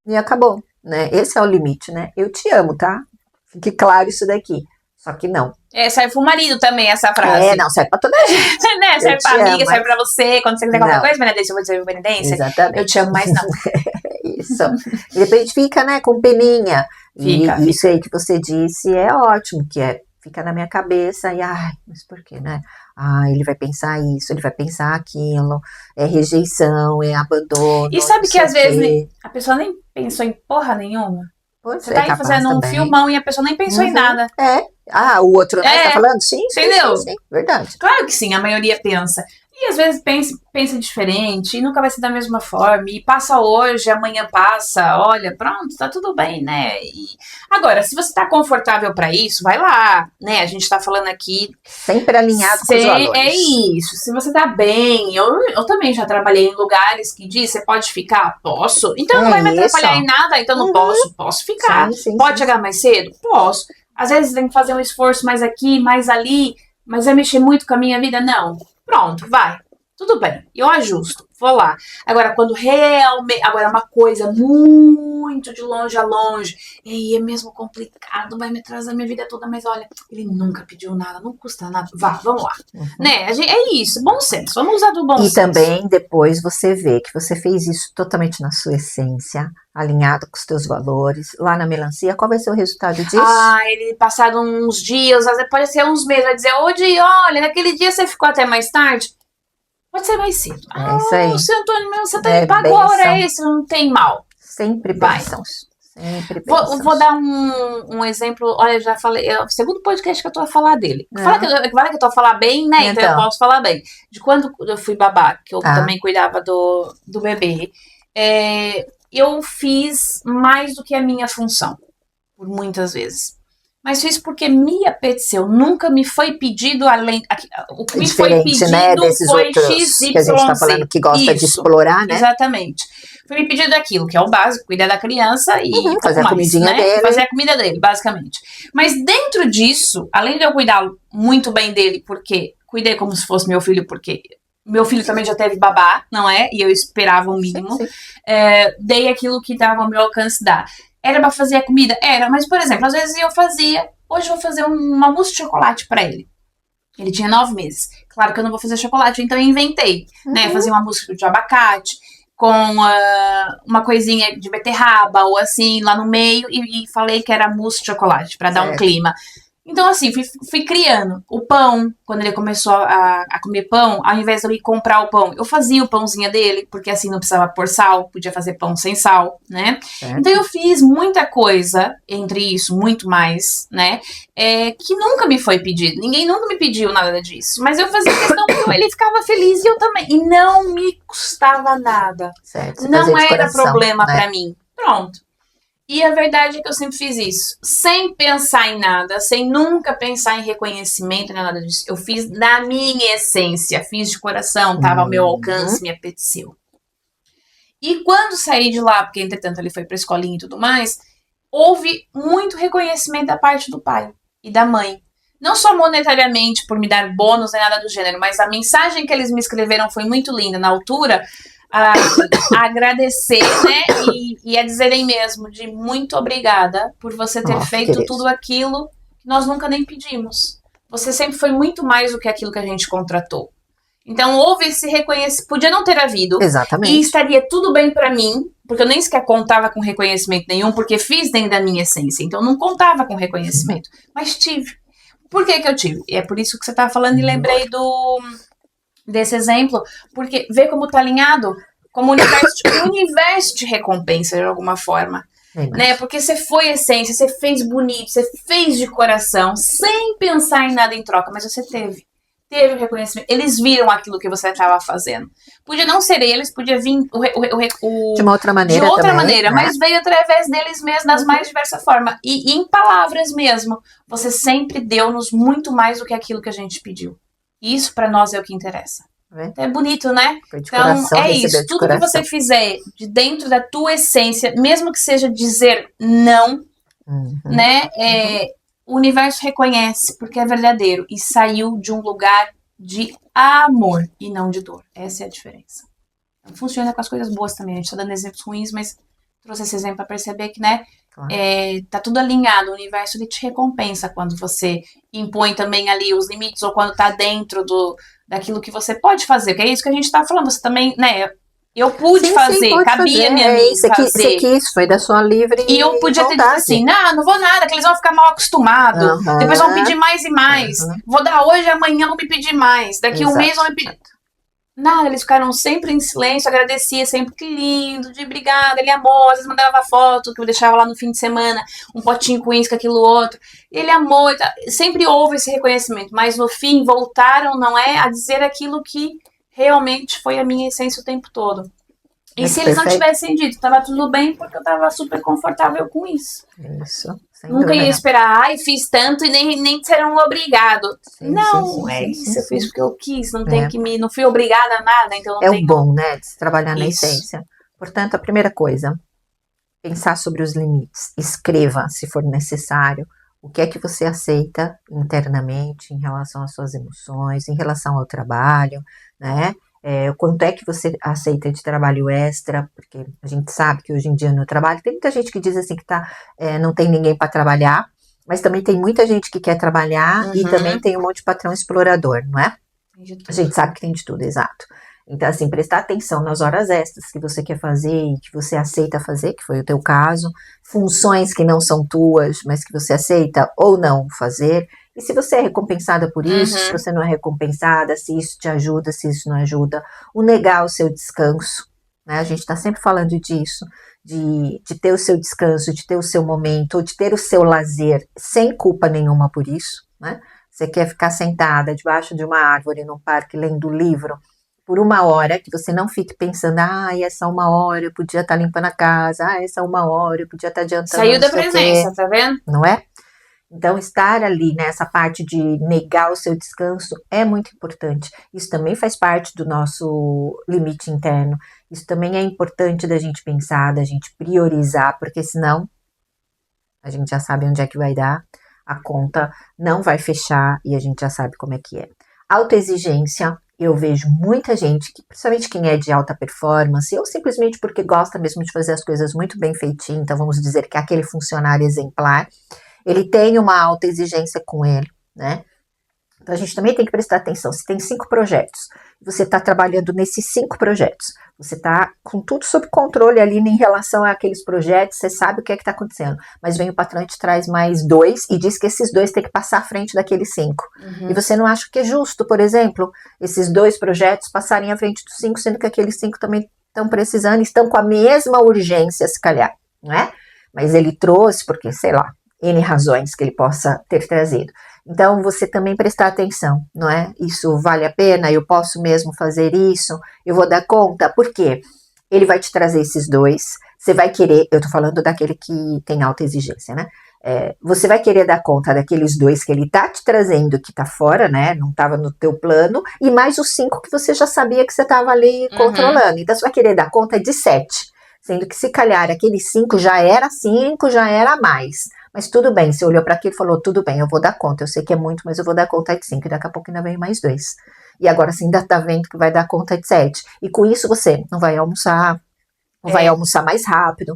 E acabou, né? Esse é o limite, né? Eu te amo, tá? Fique claro isso daqui. Só que não. Serve pro marido também essa frase. Não, serve pra toda a gente. Né? Serve pra amiga, serve pra você. Quando você quiser qualquer coisa, Benedência, eu vou dizer Benedência. Exatamente. Eu te amo, mas não. Isso. E depois a gente fica, né, com peninha. Fica. Isso aí que você disse é ótimo, que fica na minha cabeça e, mas por quê, né? Ele vai pensar isso, ele vai pensar aquilo, é rejeição, é abandono. E sabe que às vezes a pessoa nem pensou em porra nenhuma? Você tá aí fazendo um filmão e a pessoa nem pensou em nada. O outro, né, tá falando? Sim, entendeu? Sim, verdade. Claro que sim, a maioria pensa. E às vezes pensa diferente, e nunca vai ser da mesma forma, e passa hoje, amanhã passa, olha, pronto, tá tudo bem, né? Agora, se você tá confortável pra isso, vai lá, né? A gente tá falando aqui... Sempre alinhado com os valores. É isso, se você tá bem, eu também já trabalhei em lugares que diz, você pode ficar? Posso. Então não vai me atrapalhar em nada, então não posso ficar. Sim, pode chegar mais cedo? Posso. Às vezes tem que fazer um esforço mais aqui, mais ali, mas vai mexer muito com a minha vida? Não. Pronto, vai. Tudo bem, eu ajusto, vou lá. Agora, quando realmente... Agora, uma coisa muito de longe a longe, e é mesmo complicado, vai me atrasar a minha vida toda, mas olha, ele nunca pediu nada, não custa nada, vamos lá. Né? É isso, bom senso, vamos usar do bom senso. E também, depois, você vê que você fez isso totalmente na sua essência, alinhado com os teus valores, lá na melancia, qual vai ser o resultado disso? Ele passado uns dias, às vezes pode ser uns meses, vai dizer, Di, olha, naquele dia você ficou até mais tarde, pode ser mais cedo. Isso aí. Seu Antônio, você tá me pagou a hora extra, não tem mal. Sempre bênçãos. Sempre bênçãos. Vou dar um exemplo, olha, eu já falei, é o segundo podcast que eu tô a falar dele. Fala que eu tô a falar bem, né? Então eu posso falar bem. De quando eu fui babá, que eu também cuidava do bebê, eu fiz mais do que a minha função, por muitas vezes. Mas fiz porque me apeteceu, nunca me foi pedido além... O que me foi pedido, né, desses foi XYZ. Que a gente tá falando que gosta de explorar, né? Exatamente. Foi me pedido aquilo, que é o básico, cuidar da criança e fazer a comidinha dele. Fazer a comida dele, basicamente. Mas dentro disso, além de eu cuidar muito bem dele, porque cuidei como se fosse meu filho, porque... Meu filho também já teve babá, não é? E eu esperava o mínimo. Sim. Dei aquilo que estava ao meu alcance dar. Era pra fazer a comida? Era, mas, por exemplo, às vezes eu fazia, hoje eu vou fazer uma mousse de chocolate pra ele. Ele tinha 9 meses. Claro que eu não vou fazer chocolate, então eu inventei, né? Fazer uma mousse de abacate com uma coisinha de beterraba ou assim lá no meio e falei que era mousse de chocolate para dar um clima. Então, assim, fui criando. O pão, quando ele começou a comer pão, ao invés de eu ir comprar o pão, eu fazia o pãozinho dele, porque assim não precisava pôr sal, podia fazer pão sem sal, né? Então eu fiz muita coisa entre isso, muito mais, né? Que nunca me foi pedido. Ninguém nunca me pediu nada disso. Mas eu fazia questão porque ele ficava feliz e eu também. E não me custava nada. Não era problema pra mim. Pronto. E a verdade é que eu sempre fiz isso, sem pensar em nada, sem nunca pensar em reconhecimento, nem nada disso. Eu fiz na minha essência, fiz de coração, tava ao meu alcance, me apeteceu. E quando saí de lá, porque entretanto ele foi pra escolinha e tudo mais, houve muito reconhecimento da parte do pai e da mãe. Não só monetariamente por me dar bônus nem nada do gênero, mas a mensagem que eles me escreveram foi muito linda. Na altura, a agradecer, né, e a dizerem mesmo de muito obrigada por você ter feito tudo aquilo que nós nunca nem pedimos. Você sempre foi muito mais do que aquilo que a gente contratou. Então houve esse reconhecimento, podia não ter havido. Exatamente. E estaria tudo bem pra mim, porque eu nem sequer contava com reconhecimento nenhum, porque fiz dentro da minha essência, então eu não contava com reconhecimento, mas tive. Por que eu tive? E é por isso que você estava falando e lembrei desse exemplo, porque vê como tá alinhado, como um universo de recompensa de alguma forma, né? Porque você foi essência, você fez bonito, você fez de coração, sem pensar em nada em troca, mas você teve o reconhecimento, eles viram aquilo que você estava fazendo. Podia não ser eles, podia vir de uma outra maneira, né? Mas veio através deles mesmos, das mais diversas formas. E em palavras mesmo, você sempre deu-nos muito mais do que aquilo que a gente pediu. E isso para nós é o que interessa. É bonito, né? Então é isso, tudo que você fizer de dentro da tua essência, mesmo que seja dizer não, né? O universo reconhece porque é verdadeiro e saiu de um lugar de amor e não de dor. Essa é a diferença. Funciona com as coisas boas também. A gente tá dando exemplos ruins, mas trouxe esse exemplo para perceber que, né, tá tudo alinhado. O universo ele te recompensa quando você impõe também ali os limites ou quando tá dentro daquilo que você pode fazer. Que é isso que a gente tá falando. Você também, né, eu pude fazer, cabia a mim fazer. Você quis, foi da sua livre e eu podia ter dito assim, não vou nada, que eles vão ficar mal acostumados. Depois vão pedir mais e mais. Vou dar hoje, amanhã vão me pedir mais. Daqui um mês vão me pedir. Nada, eles ficaram sempre em silêncio, agradecia sempre, que lindo, de obrigada, ele amou, às vezes mandava foto, que eu deixava lá no fim de semana, um potinho com isso, com aquilo outro, ele amou, sempre houve esse reconhecimento, mas no fim voltaram, não é, a dizer aquilo que realmente foi a minha essência o tempo todo. E se eles não tivessem dito, tava tudo bem, porque eu tava super confortável com isso. Isso. Nunca ia esperar, fiz tanto e nem serão obrigado. Não, isso, eu fiz porque eu quis, não fui obrigada a nada, então não o bom, né, de se trabalhar na essência. Portanto, a primeira coisa, pensar sobre os limites, escreva, se for necessário, o que é que você aceita internamente em relação às suas emoções, em relação ao trabalho, né, o quanto é que você aceita de trabalho extra, porque a gente sabe que hoje em dia no trabalho tem muita gente que diz assim que não tem ninguém para trabalhar, mas também tem muita gente que quer trabalhar e também tem um monte de patrão explorador, não é? A gente sabe que tem de tudo, exato. Então, assim, prestar atenção nas horas extras que você quer fazer e que você aceita fazer, que foi o teu caso, funções que não são tuas, mas que você aceita ou não fazer. E se você é recompensada por isso, se você não é recompensada, se isso te ajuda, se isso não ajuda, o negar o seu descanso, né? A gente está sempre falando disso, de ter o seu descanso, de ter o seu momento, ou de ter o seu lazer, sem culpa nenhuma por isso, né? Você quer ficar sentada debaixo de uma árvore num parque lendo livro por 1 hora, que você não fique pensando, essa 1 hora eu podia estar limpando a casa, essa 1 hora eu podia estar adiantando. Saiu da presença, tá vendo? Não é? Então, estar ali nessa parte de negar o seu descanso é muito importante. Isso também faz parte do nosso limite interno. Isso também é importante da gente pensar, da gente priorizar, porque senão a gente já sabe onde é que vai dar, a conta não vai fechar e a gente já sabe como é que é. Autoexigência, eu vejo muita gente, principalmente quem é de alta performance, ou simplesmente porque gosta mesmo de fazer as coisas muito bem feitinho, então vamos dizer que é aquele funcionário exemplar, ele tem uma alta exigência com ele, né? Então, a gente também tem que prestar atenção. Se tem 5 projetos, você está trabalhando nesses 5 projetos, você está com tudo sob controle ali em relação àqueles projetos, você sabe o que é que está acontecendo, mas vem o patrão e te traz mais 2 e diz que esses 2 têm que passar à frente daqueles 5. E você não acha que é justo, por exemplo, esses 2 projetos passarem à frente dos 5, sendo que aqueles 5 também estão precisando, estão com a mesma urgência, se calhar, não é? Mas ele trouxe, porque, sei lá, N razões que ele possa ter trazido. Então, você também prestar atenção, não é? Isso vale a pena? Eu posso mesmo fazer isso? Eu vou dar conta? Por quê? Ele vai te trazer esses 2, você vai querer, eu tô falando daquele que tem alta exigência, né? Você vai querer dar conta daqueles 2 que ele tá te trazendo, que tá fora, né? Não tava no teu plano, e mais os 5 que você já sabia que você tava ali controlando. Então, você vai querer dar conta de 7, sendo que se calhar aqueles 5 já era 5, já era mais. Mas tudo bem, você olhou para aquilo e falou, tudo bem, eu vou dar conta, eu sei que é muito, mas eu vou dar conta de 5, e daqui a pouco ainda vem mais 2. E agora você ainda tá vendo que vai dar conta de 7. E com isso você não vai almoçar, vai almoçar mais rápido,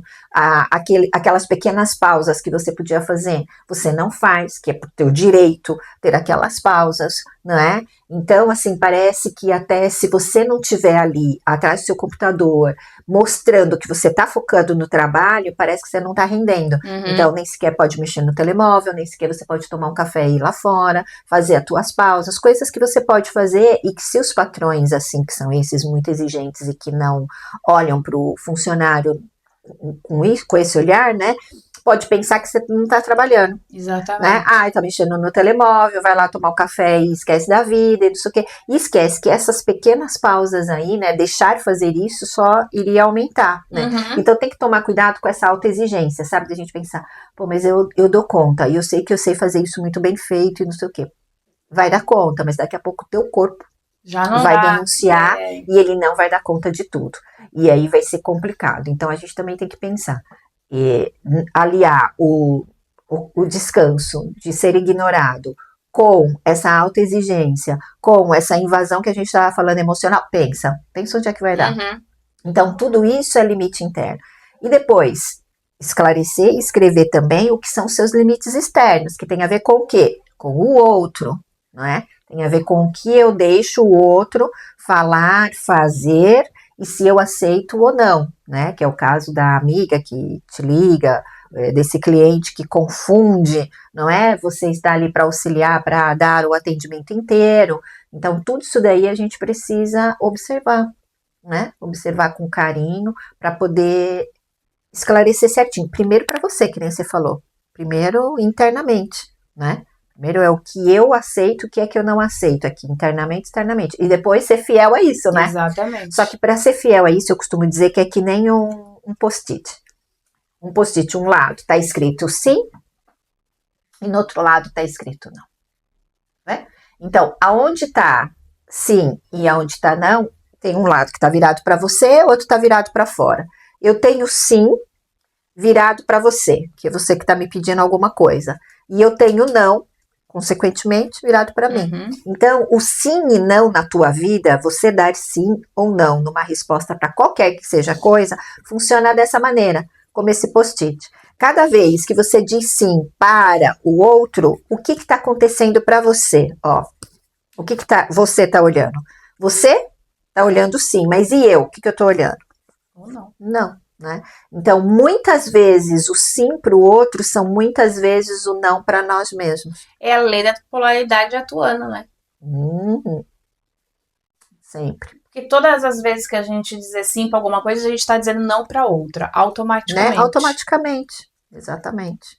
aquelas pequenas pausas que você podia fazer, você não faz, que é pro teu direito ter aquelas pausas, não é? Então, assim, parece que até se você não tiver ali, atrás do seu computador, mostrando que você tá focando no trabalho, parece que você não tá rendendo. Então, nem sequer pode mexer no telemóvel, nem sequer você pode tomar um café e ir lá fora, fazer as tuas pausas, coisas que você pode fazer e que se os patrões, assim, que são esses muito exigentes e que não olham pro funcionário com esse olhar, né? Pode pensar que você não está trabalhando. Exatamente. Né? Tá mexendo no telemóvel, vai lá tomar um café e esquece da vida e não sei o quê. E esquece que essas pequenas pausas aí, né? Deixar fazer isso só iria aumentar, né? Então tem que tomar cuidado com essa alta exigência, sabe? Da gente pensar, pô, mas eu dou conta, e eu sei que eu sei fazer isso muito bem feito e não sei o quê. Vai dar conta, mas daqui a pouco o teu corpo já não vai denunciar e ele não vai dar conta de tudo. E aí vai ser complicado. Então a gente também tem que pensar. Aliar o descanso de ser ignorado com essa alta exigência, com essa invasão que a gente estava falando emocional, pensa onde é que vai dar. Então tudo isso é limite interno. E depois, esclarecer e escrever também o que são seus limites externos, que tem a ver com o quê? Com o outro, não é? Tem a ver com o que eu deixo o outro falar, fazer, e se eu aceito ou não, né? Que é o caso da amiga que te liga, desse cliente que confunde, não é? Você está ali para auxiliar, para dar o atendimento inteiro. Então, tudo isso daí a gente precisa observar, né? Observar com carinho para poder esclarecer certinho. Primeiro para você, que nem você falou. Primeiro internamente, né? Primeiro é o que eu aceito, o que é que eu não aceito aqui, internamente, externamente. E depois ser fiel a isso, né? Exatamente. Só que para ser fiel a isso, eu costumo dizer que é que nem um post-it. Um post-it, um lado está escrito sim, e no outro lado está escrito não. Né? Então, aonde está sim e aonde está não, tem um lado que está virado para você, outro está virado para fora. Eu tenho sim virado para você, que é você que está me pedindo alguma coisa. E eu tenho não, consequentemente, virado para mim. Então, o sim e não na tua vida, você dar sim ou não numa resposta para qualquer que seja coisa, funciona dessa maneira, como esse post-it. Cada vez que você diz sim para o outro, o que está acontecendo para você? Ó, o que você está olhando? Você está olhando sim, mas e eu? O que eu estou olhando? Ou não. Não. Né? Então, muitas vezes o sim para o outro são muitas vezes o não para nós mesmos. É a lei da polaridade atuando, né? Sempre. Porque todas as vezes que a gente dizer sim para alguma coisa, a gente está dizendo não para outra, automaticamente. Né? Automaticamente, exatamente.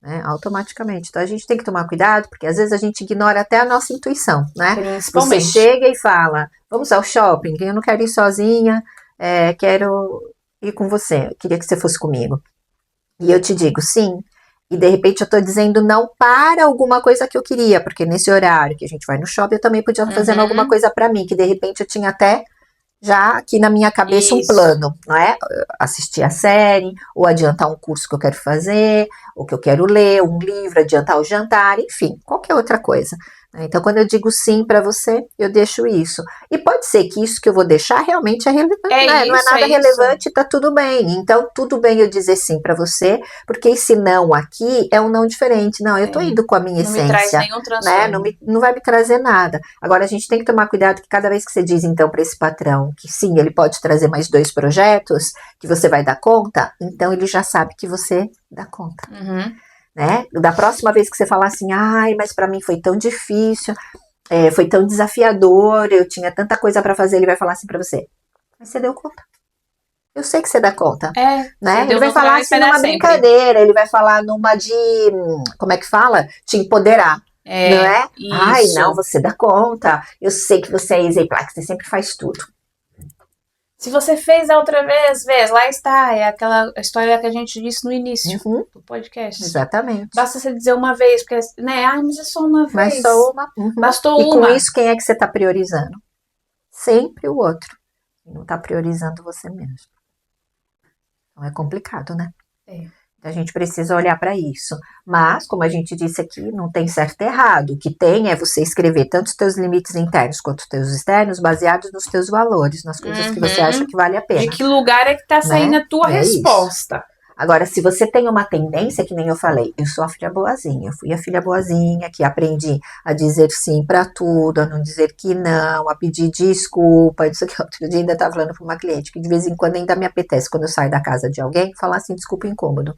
Né? Automaticamente. Então a gente tem que tomar cuidado, porque às vezes a gente ignora até a nossa intuição, né? Principalmente. Você chega e fala, vamos ao shopping, eu não quero ir sozinha, quero ir com você, queria que você fosse comigo. E eu te digo sim, e de repente eu estou dizendo não para alguma coisa que eu queria, porque nesse horário que a gente vai no shopping, eu também podia estar fazendo alguma coisa para mim, que de repente eu tinha até já aqui na minha cabeça um plano, não é? Assistir a série, ou adiantar um curso que eu quero fazer, ou que eu quero ler, um livro, adiantar o jantar, enfim, qualquer outra coisa. Então, quando eu digo sim para você, eu deixo isso. E pode ser que isso que eu vou deixar realmente é relevante, né? Não é nada relevante, tá tudo bem. Então, tudo bem eu dizer sim para você, porque esse não aqui é um não diferente. Não, eu tô indo com a minha essência. Não me traz nenhum transtorno. Né? Não vai me trazer nada. Agora, a gente tem que tomar cuidado que cada vez que você diz, então, para esse patrão que sim, ele pode trazer mais 2 projetos, que você vai dar conta, então ele já sabe que você dá conta. Né? Da próxima vez que você falar assim, ai, mas para mim foi tão difícil, foi tão desafiador, eu tinha tanta coisa para fazer, ele vai falar assim para você, mas você deu conta. Eu sei que você dá conta. Né? Ele vai falar assim numa brincadeira, ele vai falar numa de, como é que fala? Te empoderar. Não é? Isso. Ai, não, você dá conta. Eu sei que você é exemplar, que você sempre faz tudo. Se você fez a outra vez, lá está. É aquela história que a gente disse no início do podcast. Exatamente. Basta você dizer uma vez, porque, né? Ai, mas é só uma vez. Mas só uma. Bastou uma. E com isso, quem é que você está priorizando? Sempre o outro. Não está priorizando você mesmo. Então é complicado, né? A gente precisa olhar para isso. Mas, como a gente disse aqui, não tem certo e errado. O que tem é você escrever tanto os teus limites internos quanto os teus externos, baseados nos teus valores, nas coisas que você acha que vale a pena. De que lugar é que está saindo a tua resposta. Isso. Agora, se você tem uma tendência, que nem eu falei, eu sou a filha boazinha, eu fui a filha boazinha que aprendi a dizer sim para tudo, a não dizer que não, a pedir desculpa, isso aqui. Outro dia ainda estava falando para uma cliente que de vez em quando ainda me apetece, quando eu saio da casa de alguém, falar assim, desculpa, incômodo.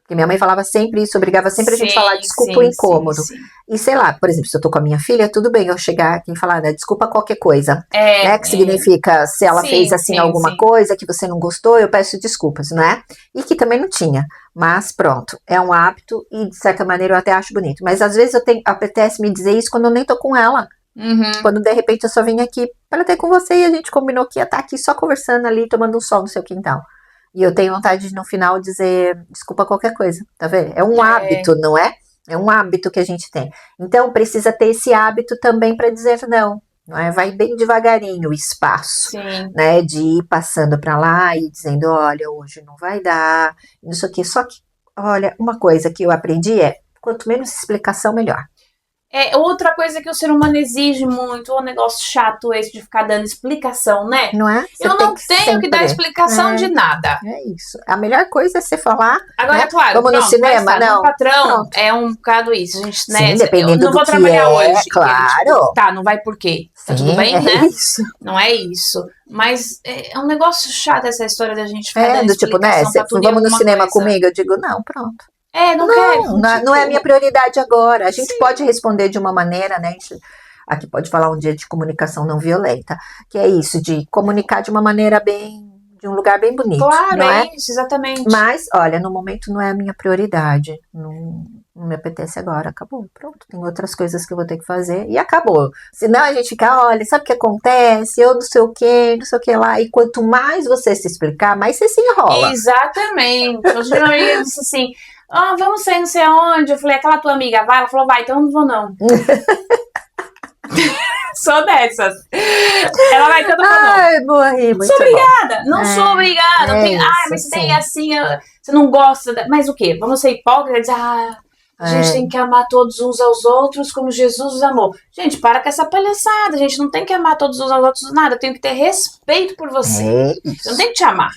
Porque minha mãe falava sempre isso, obrigava sempre a gente a falar desculpa o incômodo. Sim. E sei lá, por exemplo, se eu tô com a minha filha, tudo bem eu chegar aqui e falar, né, desculpa qualquer coisa. Né, que significa, se ela fez assim alguma coisa que você não gostou, eu peço desculpas, né? E que também não tinha. Mas pronto, é um hábito e de certa maneira eu até acho bonito. Mas às vezes apetece me dizer isso quando eu nem tô com ela. Quando de repente eu só vim aqui para ter com você e a gente combinou que ia estar aqui só conversando ali, tomando um sol no seu quintal. E eu tenho vontade de, no final, dizer desculpa qualquer coisa, tá vendo? É um hábito, não é? É um hábito que a gente tem. Então, precisa ter esse hábito também para dizer não é? Vai bem devagarinho o espaço, né? De ir passando para lá e dizendo, olha, hoje não vai dar, não sei o quê. Só que, olha, uma coisa que eu aprendi é, quanto menos explicação, melhor. Outra coisa que o ser humano exige muito, um negócio chato esse de ficar dando explicação, né? Não é? Eu não tenho que dar explicação de nada. É isso. A melhor coisa é você falar. Agora, né? Claro, como no cinema, não. O patrão é um bocado isso. A gente, né? Sim, dependendo eu não vou do trabalhar que hoje. Claro. Tá, não vai por quê? Tá tudo bem, né? Isso. Não é isso. Mas é um negócio chato essa história da gente ficar dando tipo, né? Vamos no cinema comigo? Eu digo, não, pronto. Não quero. Não é a minha prioridade agora. A gente pode responder de uma maneira, né? A gente aqui pode falar um dia de comunicação não violenta, que é isso, de comunicar de uma maneira de um lugar bem bonito. Claro, não é isso, exatamente. Mas, olha, no momento não é a minha prioridade. Não me apetece agora. Acabou, pronto. Tem outras coisas que eu vou ter que fazer e acabou. Senão a gente fica, olha, sabe o que acontece? Eu não sei o que lá. E quanto mais você se explicar, mais você se enrola. Exatamente. Hoje minha amiga disse assim, vamos sair não sei aonde. Eu falei, aquela tua amiga vai? Ela falou, vai, então eu não vou não. Sou dessas. Ela vai, então eu não vou não. Ai, morri, muito sou obrigada. Não sou obrigada. Mas isso, você tem assim, você não gosta. Mas o quê? Vamos ser hipócritas? A gente tem que amar todos uns aos outros como Jesus os amou. Gente, para com essa palhaçada. A gente não tem que amar todos uns aos outros nada. Eu tenho que ter respeito por você. Eu não tenho que te amar.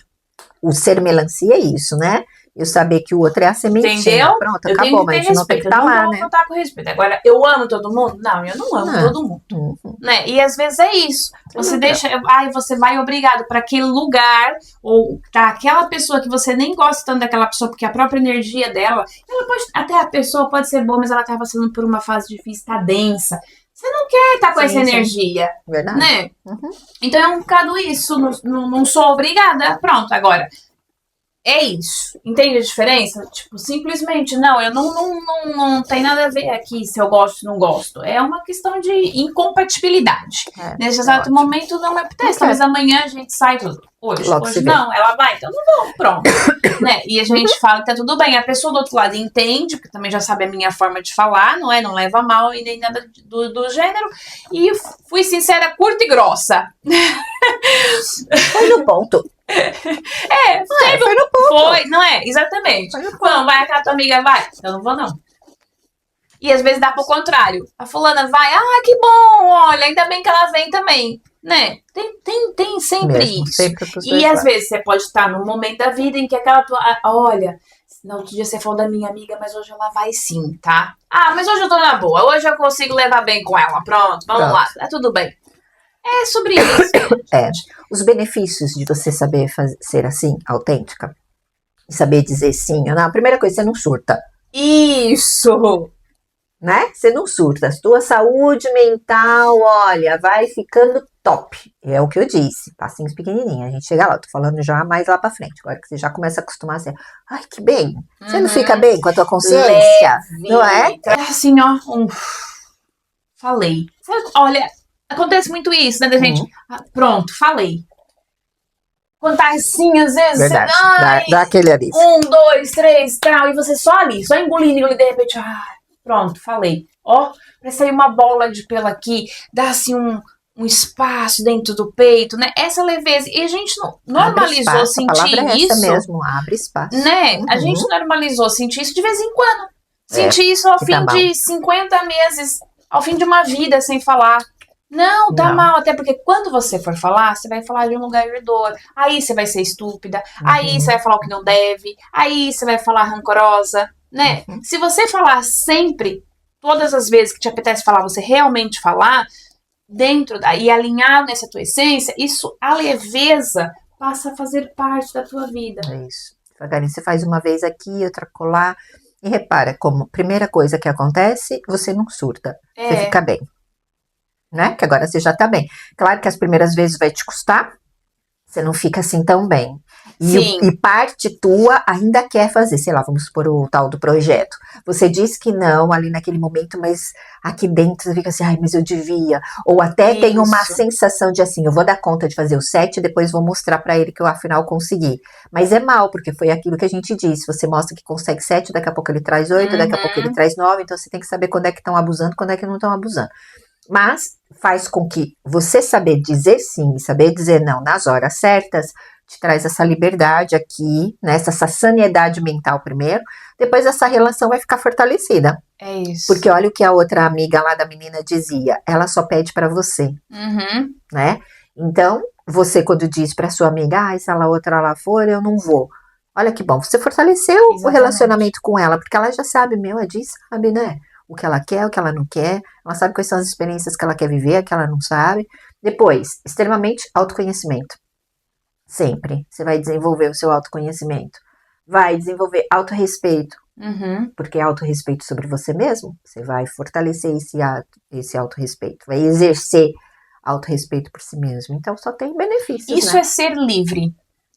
O ser melancia é isso, né? Eu saber que o outro é a sementinha. Entendeu? Pronto, acabou, mas a gente não tem que estar lá, né? Eu não vou com respeito. Agora, eu amo todo mundo? Não, eu não amo todo mundo. Né? E às vezes é isso. Você deixa... você vai obrigado para aquele lugar, ou tá aquela pessoa que você nem gosta tanto daquela pessoa, porque a própria energia dela, até a pessoa pode ser boa, mas ela tá passando por uma fase difícil, tá densa. Você não quer estar com essa energia. Verdade. Né? Então é um bocado isso. Não sou obrigada. Pronto, agora... É isso. Entende a diferença? Tipo, simplesmente, não, eu não tem nada a ver aqui se eu gosto ou não gosto. É uma questão de incompatibilidade. Nesse exato momento não me apetece, mas amanhã a gente sai tudo. Hoje não, ela vai, então não vou, pronto. Né? E a gente fala que tá tudo bem. A pessoa do outro lado entende, porque também já sabe a minha forma de falar, não é? Não leva mal e nem nada do gênero. E fui sincera, curta e grossa. Foi no ponto. Foi no ponto. Foi, não é? Exatamente. Não, vai, aquela tua amiga vai. Eu não vou, não. E às vezes dá pro contrário. A fulana vai, que bom, olha, ainda bem que ela vem também, né? Tem sempre Mesmo, isso. sempre pros E dois às lados. vezes você pode estar num momento da vida em que aquela tua, olha, no outro dia você falou da minha amiga, mas hoje ela vai sim, tá? Mas hoje eu tô na boa, hoje eu consigo levar bem com ela, pronto, vamos lá, tá tudo bem. É sobre isso, gente. Os benefícios de você saber ser assim, autêntica, e saber dizer sim ou não, a primeira coisa, você não surta. Isso! Né? Você não surta. A tua saúde mental, olha, vai ficando top. É o que eu disse. Passinhos pequenininhos. A gente chega lá. Eu tô falando já mais lá pra frente. Agora que você já começa a acostumar a ser. Ai, que bem. Você não fica bem com a tua consciência? Leve. Não é? Assim, ó. Falei. Olha, acontece muito isso, né, da gente? Pronto, falei. Quando tá assim, às vezes, Verdade. você dá aquele ali. 1, 2, 3, tal, e você só ali, só engolindo, de repente, pronto, falei. Ó, parece sair uma bola de pelo aqui, dá assim um espaço dentro do peito, né? Essa leveza. E a gente normalizou sentir a palavra é isso. Essa mesmo, abre espaço. Né? A gente normalizou sentir isso de vez em quando. Sentir isso ao fim de 50 meses, ao fim de uma vida sem falar. Não, tá mal, até porque quando você for falar, você vai falar de um lugar de dor. Aí você vai ser estúpida, aí você vai falar o que não deve, aí você vai falar rancorosa, né? Se você falar sempre, todas as vezes que te apetece falar, você realmente falar, e alinhado nessa tua essência, a leveza passa a fazer parte da tua vida. É isso. Devagarinho, você faz uma vez aqui, outra colar, e repara como, primeira coisa que acontece, você não surta, você fica bem. Né? Que agora você já tá bem. Claro que as primeiras vezes vai te custar, você não fica assim tão bem. E parte tua ainda quer fazer, sei lá, vamos supor o tal do projeto. Você diz que não ali naquele momento, mas aqui dentro você fica assim, ai, mas eu devia. Ou até tem uma sensação de assim, eu vou dar conta de fazer o 7 e depois vou mostrar pra ele que eu afinal consegui. Mas é mal, porque foi aquilo que a gente disse. Você mostra que consegue 7, daqui a pouco ele traz 8, daqui a pouco ele traz 9, então você tem que saber quando é que estão abusando, quando é que não estão abusando. Mas faz com que você saber dizer sim e saber dizer não nas horas certas te traz essa liberdade aqui, né, essa sanidade mental primeiro, depois essa relação vai ficar fortalecida. É isso. Porque olha o que a outra amiga lá da menina dizia, ela só pede pra você, né? Então, você quando diz pra sua amiga, se a outra lá for, eu não vou. Olha que bom, você fortaleceu o relacionamento com ela, porque ela já sabe, ela diz, sabe, né? O que ela quer, o que ela não quer, ela sabe quais são as experiências que ela quer viver, a que ela não sabe. Depois, extremamente autoconhecimento. Sempre. Você vai desenvolver o seu autoconhecimento. Vai desenvolver autorrespeito. Porque é autorrespeito sobre você mesmo. Você vai fortalecer esse autorrespeito. Vai exercer autorrespeito por si mesmo. Então, só tem benefícios, Isso é ser livre.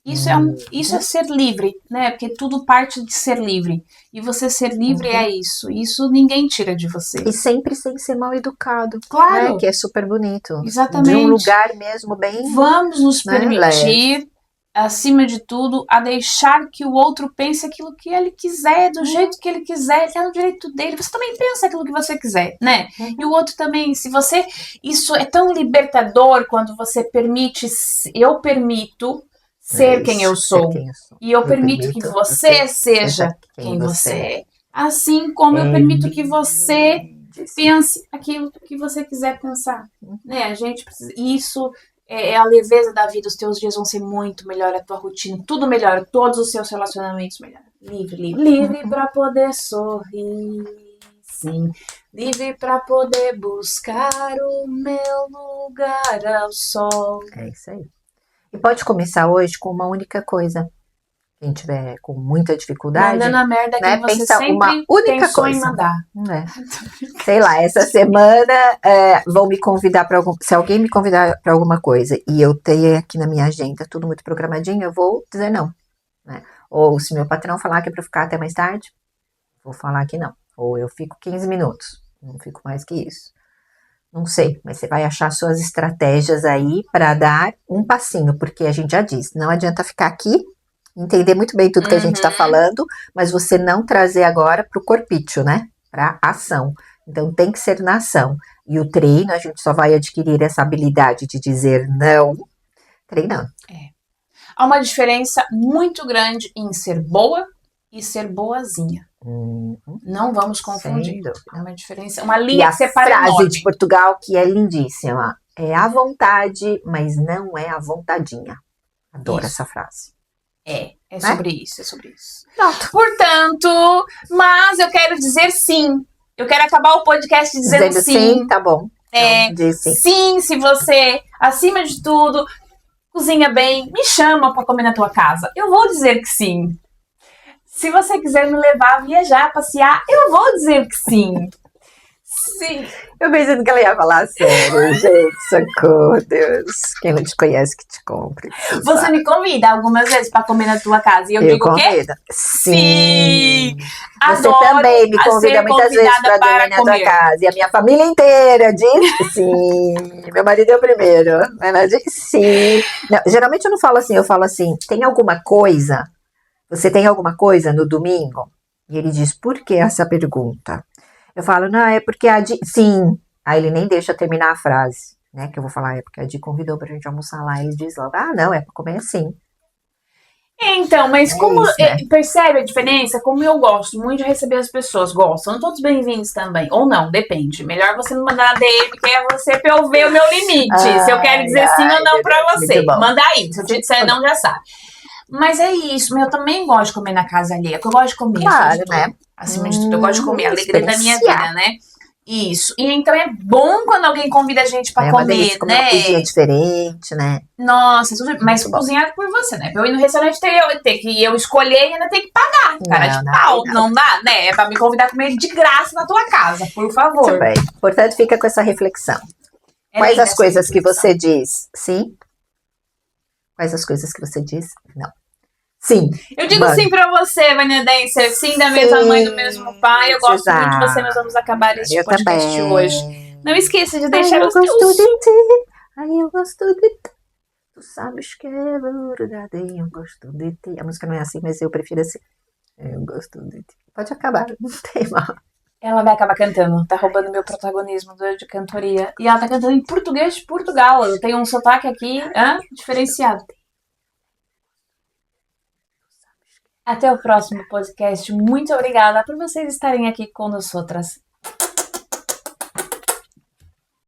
Isso é ser livre, né? Porque tudo parte de ser livre. E você ser livre é isso. Isso ninguém tira de você. E sempre sem ser mal educado. Claro. Né? Que é super bonito. Exatamente. De um lugar mesmo bem... Vamos nos permitir, acima de tudo, a deixar que o outro pense aquilo que ele quiser, do jeito que ele quiser. Ele é no direito dele. Você também pensa aquilo que você quiser, né? E o outro também. Isso é tão libertador quando você permite... Eu permito... ser quem eu sou. E eu permito que você seja quem você é. Assim como eu permito que você pense aquilo que você quiser pensar. Né? A gente precisa. Isso é a leveza da vida. Os teus dias vão ser muito melhor, a tua rotina, tudo melhor, todos os seus relacionamentos melhor. Livre pra poder sorrir. Sim. Livre pra poder buscar o meu lugar ao sol. É isso aí. E pode começar hoje com uma única coisa. Quem tiver com muita dificuldade, mandando a merda que você pensa sempre uma única pensou coisa. Em mandar. Sei lá, essa semana vão me convidar para algum. Se alguém me convidar para alguma coisa e eu ter aqui na minha agenda tudo muito programadinho, eu vou dizer não. Né? Ou se meu patrão falar que é para ficar até mais tarde, vou falar que não. Ou eu fico 15 minutos, não fico mais que isso. Não sei, mas você vai achar suas estratégias aí para dar um passinho, porque a gente já disse, não adianta ficar aqui, entender muito bem tudo que a gente está falando, mas você não trazer agora para o corpício, né? Para ação. Então tem que ser na ação. E o treino, a gente só vai adquirir essa habilidade de dizer não treinando. Há uma diferença muito grande em ser boa e ser boazinha. Não vamos Sem confundir. dúvida. É uma diferença, uma E linha a que separa frase enorme. de Portugal que é lindíssima. É à vontade, mas não é à vontadinha. Adoro Isso. essa frase. É sobre isso, é sobre isso. Pronto. Portanto, mas eu quero dizer sim. Eu quero acabar o podcast dizendo Dizendo sim. sim, tá bom. É, Então, diz sim. sim, se você, acima de tudo, cozinha bem, me chama pra comer na tua casa. Eu vou dizer que sim. Se você quiser me levar, viajar, passear, eu vou dizer que sim. Sim. Eu pensando que ela ia falar sério, gente, socorro, Deus. Quem não te conhece que te compre. Você me convida algumas vezes pra comer na tua casa e eu digo o quê? convido. Sim. Você Adoro também me a convida ser muitas vezes convidada para dormir na tua comer. casa. E a minha família inteira diz sim. Meu marido é o primeiro. Ela diz sim. Não, geralmente eu não falo assim, eu falo assim, tem alguma coisa? Você tem alguma coisa no domingo? E ele diz, por que essa pergunta? Eu falo, não, é porque a Di... Sim. Aí ele nem deixa eu terminar a frase, né? Que eu vou falar, é porque a Di convidou pra gente almoçar lá. Ele diz logo, ah, não, é pra comer assim. Então, mas É como isso, né? percebe a diferença? Como eu gosto muito de receber as pessoas, gostam, todos bem-vindos também. Ou não, depende. Melhor você não mandar na DM, porque é você pra eu ver o meu limite. Se eu quero dizer sim ou não pra você. Muito bom. Manda aí. Se eu te disser não, já sabe. Mas é isso, eu também gosto de comer na casa alheia, porque eu gosto de comer, Claro, acima de né? tudo. Acima de tudo, eu gosto de comer, a alegria da minha experienciar. vida, né? Isso. E então é bom quando alguém convida a gente pra É uma delícia comer, comer uma coisinha né? diferente, né? Nossa, tudo, mas Muito bom. cozinhado por você, né? Pra eu ir no restaurante ter que eu escolher e ainda ter que pagar. Cara de pau, não dá, né? É pra me convidar a comer de graça na tua casa, por favor. Muito bem. Portanto, fica com essa reflexão. É Quais linda as essa coisas que reflexão. você diz? Sim? Quais as coisas que você diz? Não. Sim. Eu digo Mano. sim pra você, Vânia Denser, sim da mesma mãe, do mesmo pai. Eu gosto muito de você, nós vamos acabar este Eu podcast também. hoje. Não esqueça de Ai, deixar eu os gosto teus... de ti. Ai, eu gosto de ti. Tu sabes que é verdade. Eu gosto de ti. A música não é assim, mas eu prefiro assim. Eu gosto de ti. Pode acabar, não tem mal. Ela vai acabar cantando, tá roubando meu protagonismo de cantoria. E ela tá cantando em português de Portugal. Eu tenho um sotaque aqui, diferenciado. Até o próximo podcast. Muito obrigada por vocês estarem aqui com nós outras.